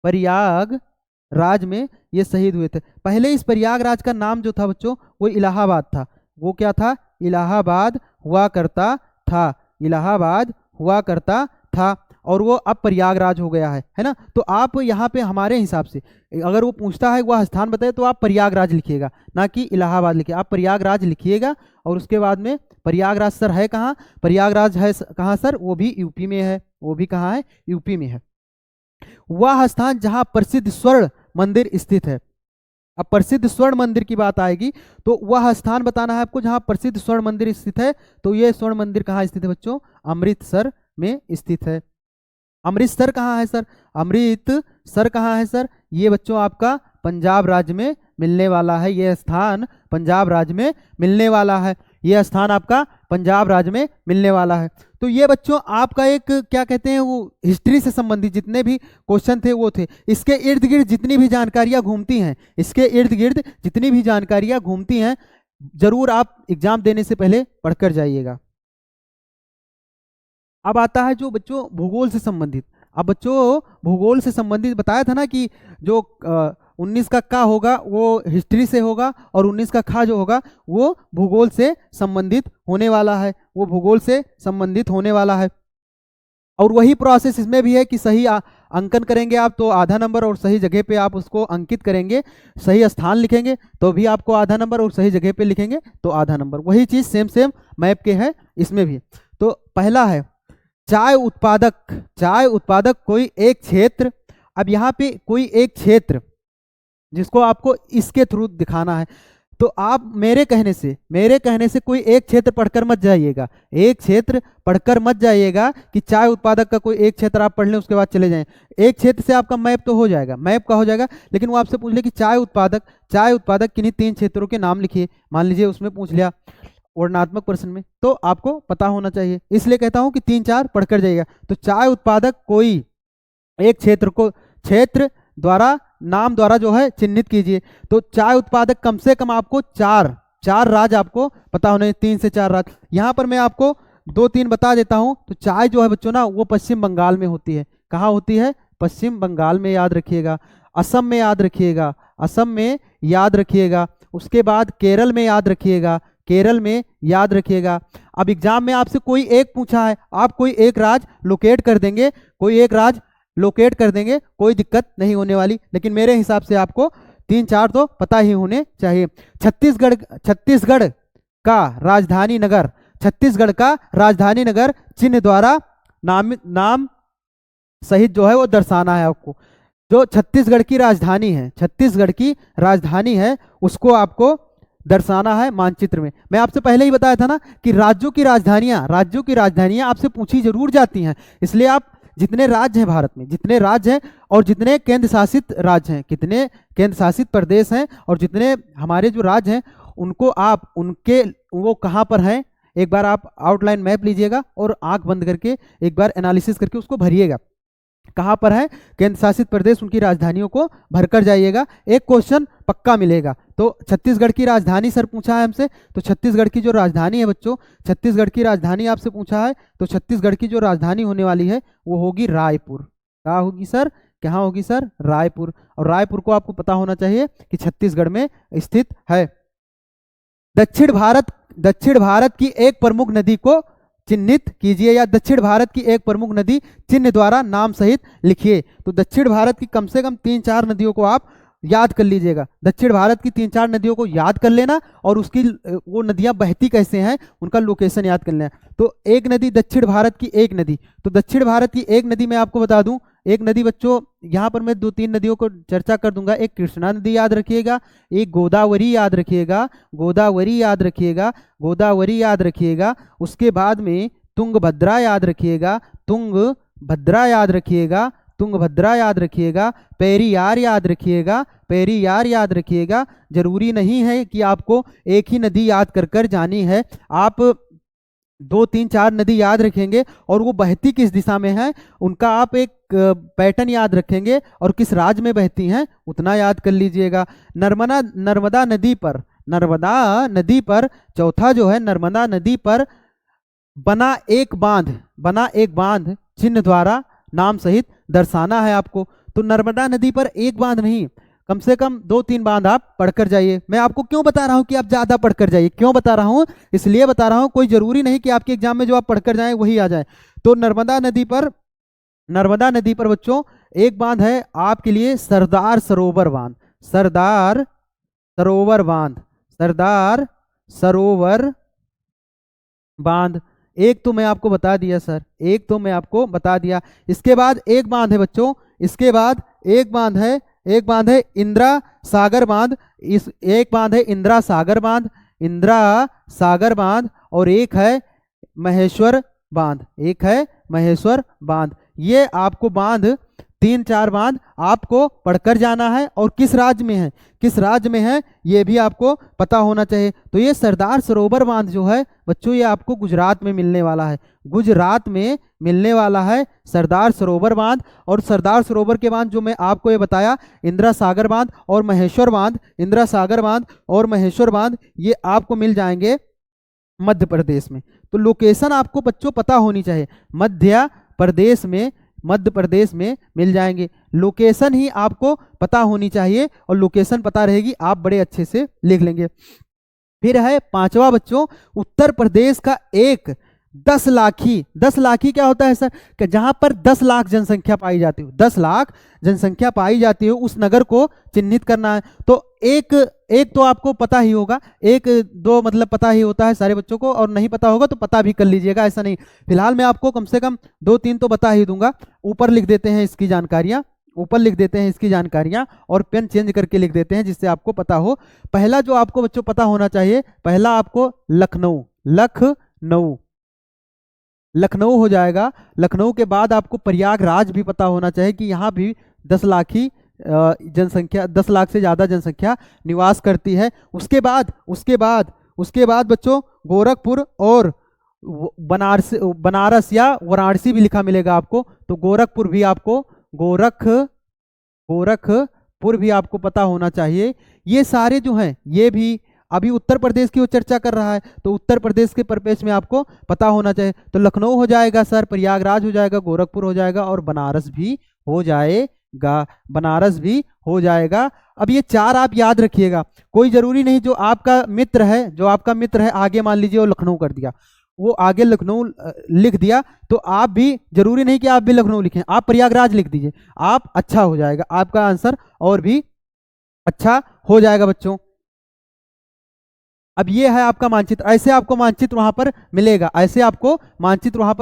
प्रयागराज में ये शहीद हुए थे। पहले इस प्रयागराज का नाम जो था बच्चों वो इलाहाबाद था। वो क्या था? इलाहाबाद हुआ करता था, इलाहाबाद हुआ करता था, और वो अब प्रयागराज हो गया है ना। तो आप यहाँ पे हमारे हिसाब से अगर वो पूछता है वह स्थान बताए तो आप प्रयागराज लिखिएगा, ना कि इलाहाबाद लिखिए। आप प्रयागराज लिखिएगा और उसके बाद में प्रयागराज सर है कहाँ? प्रयागराज है कहाँ सर? वो भी यूपी में है। वो भी कहाँ है? यूपी में है। वह स्थान जहाँ प्रसिद्ध स्वर्ण मंदिर स्थित है। अब प्रसिद्ध स्वर्ण मंदिर की बात आएगी तो वह स्थान बताना है आपको जहां प्रसिद्ध स्वर्ण मंदिर स्थित है। तो ये स्वर्ण मंदिर कहाँ स्थित है बच्चों? अमृतसर में स्थित है। अमृतसर कहाँ है सर? अमृतसर कहाँ है सर? ये बच्चों आपका पंजाब राज्य में मिलने वाला है। ये स्थान पंजाब राज्य में मिलने वाला है। ये स्थान आपका पंजाब राज्य में मिलने वाला है। तो ये बच्चों आपका एक क्या कहते हैं वो हिस्ट्री से संबंधित जितने भी क्वेश्चन थे वो थे। इसके इर्द गिर्द जितनी भी जानकारियां घूमती हैं, इसके इर्द गिर्द जितनी भी जानकारियां घूमती हैं, जरूर आप एग्जाम देने से पहले पढ़कर जाइएगा। अब आता है जो बच्चों भूगोल से संबंधित। अब बच्चों भूगोल से संबंधित बताया था ना कि जो 19 का का होगा वो हिस्ट्री से होगा और 19 का खा जो होगा वो भूगोल से संबंधित होने वाला है, वो भूगोल से संबंधित होने वाला है। और वही प्रोसेस इसमें भी है कि सही अंकन करेंगे आप तो आधा नंबर, और सही जगह पे आप उसको अंकित करेंगे, सही स्थान लिखेंगे तो भी आपको आधा नंबर, और सही जगह पे लिखेंगे तो आधा नंबर। वही चीज़ सेम मैप के है इसमें भी। तो पहला है चाय उत्पादक कोई एक क्षेत्र। अब यहाँ पे कोई एक क्षेत्र जिसको आपको इसके थ्रू दिखाना है, तो आप मेरे कहने से कोई एक क्षेत्र पढ़कर मत जाइएगा, एक क्षेत्र पढ़कर मत जाइएगा कि चाय उत्पादक का कोई एक क्षेत्र आप पढ़ लें उसके बाद चले जाएं। एक क्षेत्र से आपका मैप तो हो जाएगा, मैप का हो जाएगा, लेकिन वो आपसे पूछ ले कि चाय उत्पादक किन्हीं 3 क्षेत्रों के नाम लिखिए। मान लीजिए उसमें पूछ लिया वर्णनात्मक प्रश्न में, तो आपको पता होना चाहिए, इसलिए कहता हूं कि 3-4 पढ़कर जाइएगा। तो चाय उत्पादक कोई एक क्षेत्र द्वारा नाम द्वारा जो है चिन्हित कीजिए। तो चाय उत्पादक कम से कम आपको चार राज्य आपको पता होने, 3 से 4 राज्य। यहाँ पर मैं आपको 2-3 बता देता हूँ। तो चाय जो है बच्चों ना वो पश्चिम बंगाल में होती है। कहाँ होती है? पश्चिम बंगाल में, याद रखिएगा। असम में याद रखिएगा, असम में याद रखिएगा। उसके बाद केरल में याद रखिएगा, केरल में याद रखिएगा। अब एग्जाम में आपसे कोई एक पूछा है, आप कोई एक राज्य लोकेट कर देंगे, कोई दिक्कत नहीं होने वाली, लेकिन मेरे हिसाब से आपको 3-4 तो पता ही होने चाहिए। छत्तीसगढ़ का राजधानी नगर चिन्ह द्वारा नाम सहित जो है वो दर्शाना है आपको। जो छत्तीसगढ़ की राजधानी है उसको आपको दर्शाना है मानचित्र में। मैं आपसे पहले ही बताया था ना कि राज्यों की राजधानियां आपसे पूछी जरूर जाती हैं। इसलिए आप जितने राज्य हैं भारत में, जितने राज्य हैं और जितने केंद्र शासित राज्य हैं, कितने केंद्र शासित प्रदेश हैं और जितने हमारे जो राज्य हैं, उनको आप उनके वो कहाँ पर हैं एक बार आप आउटलाइन मैप लीजिएगा और आंख बंद करके एक बार एनालिसिस करके उसको भरिएगा। कहाँ पर है केंद्र शासित प्रदेश, उनकी राजधानियों को भरकर जाइएगा, एक क्वेश्चन पक्का मिलेगा। तो छत्तीसगढ़ की राजधानी सर पूछा है हमसे, तो छत्तीसगढ़ की जो राजधानी है बच्चों, छत्तीसगढ़ की राजधानी आपसे पूछा है, तो छत्तीसगढ़ की जो राजधानी होने वाली है वो होगी रायपुर। क्या होगी सर? कहाँ होगी सर? रायपुर। और रायपुर को आपको पता होना चाहिए कि छत्तीसगढ़ में स्थित है। दक्षिण भारत की एक प्रमुख नदी को चिन्हित कीजिए, या दक्षिण भारत की एक प्रमुख नदी चिन्ह द्वारा नाम सहित लिखिए। तो दक्षिण भारत की कम से कम 3-4 नदियों को आप याद कर लीजिएगा। दक्षिण भारत की 3-4 नदियों को याद कर लेना और उसकी वो नदियां बहती कैसे हैं उनका लोकेशन याद कर लेना। तो एक नदी दक्षिण भारत की एक नदी, तो दक्षिण भारत की एक नदी मैं आपको बता दूं, एक नदी बच्चों यहाँ पर मैं 2-3 नदियों को चर्चा कर दूंगा। एक कृष्णा नदी याद रखिएगा, एक गोदावरी याद रखिएगा, उसके बाद में तुंगभद्रा याद रखिएगा, पेरियार याद रखिएगा। जरूरी नहीं है कि आपको एक ही नदी याद कर जानी है, आप 2 3 4 नदी याद रखेंगे और वो बहती किस दिशा में है उनका आप एक पैटर्न याद रखेंगे, और किस राज्य में बहती हैं उतना याद कर लीजिएगा। नर्मदा नदी पर चौथा जो है, नर्मदा नदी पर बना एक बांध चिन्ह द्वारा नाम सहित दर्शाना है आपको। तो नर्मदा नदी पर एक बांध नहीं, कम से कम 2 3 बांध आप पढ़कर जाइए। मैं आपको क्यों बता रहा हूं कि आप ज्यादा पढ़कर जाइए, क्यों बता रहा हूं, इसलिए बता रहा हूं, कोई जरूरी नहीं कि आपके एग्जाम में जो आप पढ़कर जाएं वही आ जाए। तो नर्मदा नदी पर बच्चों एक बांध है आपके लिए, सरदार सरोवर बांध। एक तो मैं आपको बता दिया सर, एक तो मैं आपको बता दिया। इसके बाद एक बांध है बच्चों, इसके बाद एक बांध है इंदिरा सागर बांध। इस एक बांध है इंदिरा सागर बांध और एक है महेश्वर बांध। ये आपको बांध 3 4 बांध आपको पढ़कर जाना है, और किस राज्य में है ये भी आपको पता होना चाहिए। तो ये सरदार सरोवर बांध जो है बच्चों, ये आपको गुजरात में मिलने वाला है, सरदार सरोवर बांध। और सरदार सरोवर के बांध जो मैं आपको ये बताया, इंदिरा सागर बांध और महेश्वर बांध, ये आपको मिल जाएंगे मध्य प्रदेश में। तो लोकेशन आपको बच्चों पता होनी चाहिए, मध्य प्रदेश में मिल जाएंगे। लोकेशन ही आपको पता होनी चाहिए, और लोकेशन पता रहेगी आप बड़े अच्छे से लिख लेंगे। फिर है 5वां बच्चों, उत्तर प्रदेश का एक 10 लाखी क्या होता है सर, कि जहां पर 10 लाख जनसंख्या पाई जाती हो, 10 लाख जनसंख्या पाई जाती हो, उस नगर को चिन्हित करना है। तो एक तो आपको पता ही होगा, 1 2 मतलब पता ही होता है सारे बच्चों को, और नहीं पता होगा तो पता भी कर लीजिएगा, ऐसा नहीं। फिलहाल मैं आपको कम से कम 2 3 तो बता ही दूंगा। ऊपर लिख देते हैं इसकी जानकारियां, और पेन चेंज करके लिख देते हैं जिससे आपको पता हो। पहला जो आपको बच्चों पता होना चाहिए, पहला आपको लखनऊ हो जाएगा। लखनऊ के बाद आपको प्रयागराज भी पता होना चाहिए कि यहाँ भी 10 लाखी जनसंख्या, 10 लाख से ज्यादा जनसंख्या निवास करती है। उसके बाद बच्चों गोरखपुर और बनारस या वाराणसी भी लिखा मिलेगा आपको। तो गोरखपुर भी आपको पता होना चाहिए। ये सारे जो हैं, ये भी अभी उत्तर प्रदेश की वो चर्चा कर रहा है, तो उत्तर प्रदेश के परिप्रेक्ष्य में आपको पता होना चाहिए। तो लखनऊ हो जाएगा सर, प्रयागराज हो जाएगा, गोरखपुर हो जाएगा, और बनारस भी हो जाएगा। अब ये 4 आप याद रखिएगा। कोई जरूरी नहीं जो आपका मित्र है आगे मान लीजिए वो लखनऊ कर दिया, वो आगे लखनऊ लिख दिया, तो आप भी जरूरी नहीं कि आप भी लखनऊ लिखें, आप प्रयागराज लिख दीजिए, आप अच्छा हो जाएगा, आपका आंसर और भी अच्छा हो जाएगा बच्चों। अब ये है आपका मानचित्र, ऐसे आपको मानचित्र वहां पर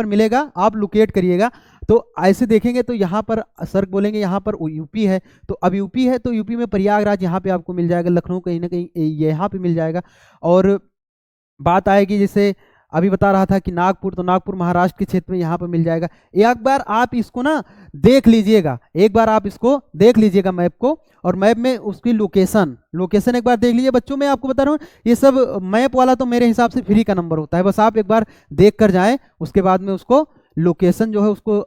मिलेगा, आप लोकेट करिएगा। तो ऐसे देखेंगे तो यहाँ पर सर बोलेंगे यहाँ पर यूपी है, तो अब यूपी है तो यूपी में प्रयागराज यहाँ पे आपको मिल जाएगा, लखनऊ कहीं ना कहीं यहाँ पे मिल जाएगा। और बात आएगी जैसे अभी बता रहा था कि नागपुर, तो नागपुर महाराष्ट्र के क्षेत्र में यहाँ पर मिल जाएगा। एक बार आप इसको ना देख लीजिएगा, मैप को, और मैप में उसकी लोकेशन एक बार देख लीजिए बच्चों। मैं आपको बता रहा हूँ ये सब मैप वाला तो मेरे हिसाब से फ्री का नंबर होता है, बस आप एक बार देख कर जाएं, उसके बाद में उसको लोकेशन जो है उसको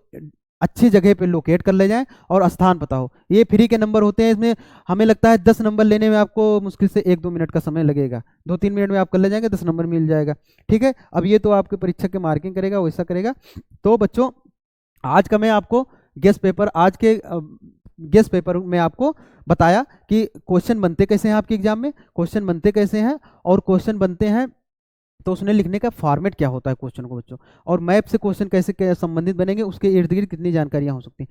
अच्छी जगह पे लोकेट कर ले जाएं और स्थान पता हो। ये फ्री के नंबर होते हैं, इसमें हमें लगता है 10 नंबर लेने में आपको मुश्किल से 1 2 मिनट का समय लगेगा, 2 3 मिनट में आप कर ले जाएंगे, 10 नंबर मिल जाएगा। ठीक है, अब ये तो आपके परीक्षा के मार्किंग करेगा, वैसा करेगा। तो बच्चों आज का मैं आपको गेस्ट पेपर में आपको बताया कि क्वेश्चन बनते कैसे हैं, आपके एग्जाम में क्वेश्चन बनते कैसे हैं, और क्वेश्चन बनते हैं तो उसने लिखने का फॉर्मेट क्या होता है क्वेश्चन को बच्चों, और मैप से क्वेश्चन कैसे संबंधित बनेंगे, उसके इर्द गिर्द कितनी जानकारियां हो सकती हैं।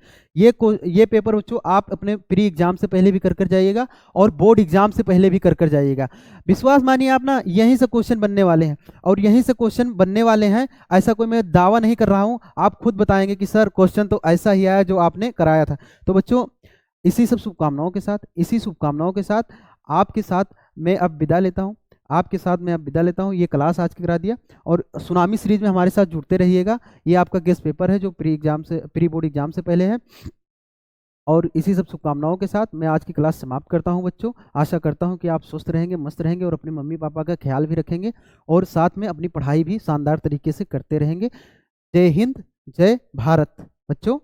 ये पेपर बच्चों आप अपने प्री एग्जाम से पहले भी कर जाइएगा और बोर्ड एग्जाम से पहले भी कर जाइएगा। विश्वास मानिए आप ना, यहीं से क्वेश्चन बनने वाले हैं, और यहीं से क्वेश्चन बनने वाले हैं, ऐसा कोई मैं दावा नहीं कर रहा हूँ, आप खुद बताएंगे कि सर क्वेश्चन तो ऐसा ही आया जो आपने कराया था। तो बच्चों इसी शुभकामनाओं के साथ आपके साथ मैं अब विदा लेता हूँ, ये क्लास आज की करा दिया, और सुनामी सीरीज में हमारे साथ जुड़ते रहिएगा। ये आपका गेस्ट पेपर है जो प्री बोर्ड एग्जाम से पहले है। और इसी सब शुभकामनाओं के साथ मैं आज की क्लास समाप्त करता हूं बच्चों। आशा करता हूं कि आप स्वस्थ रहेंगे, मस्त रहेंगे और अपने मम्मी पापा का ख्याल भी रखेंगे और साथ में अपनी पढ़ाई भी शानदार तरीके से करते रहेंगे। जय हिंद, जय भारत बच्चों।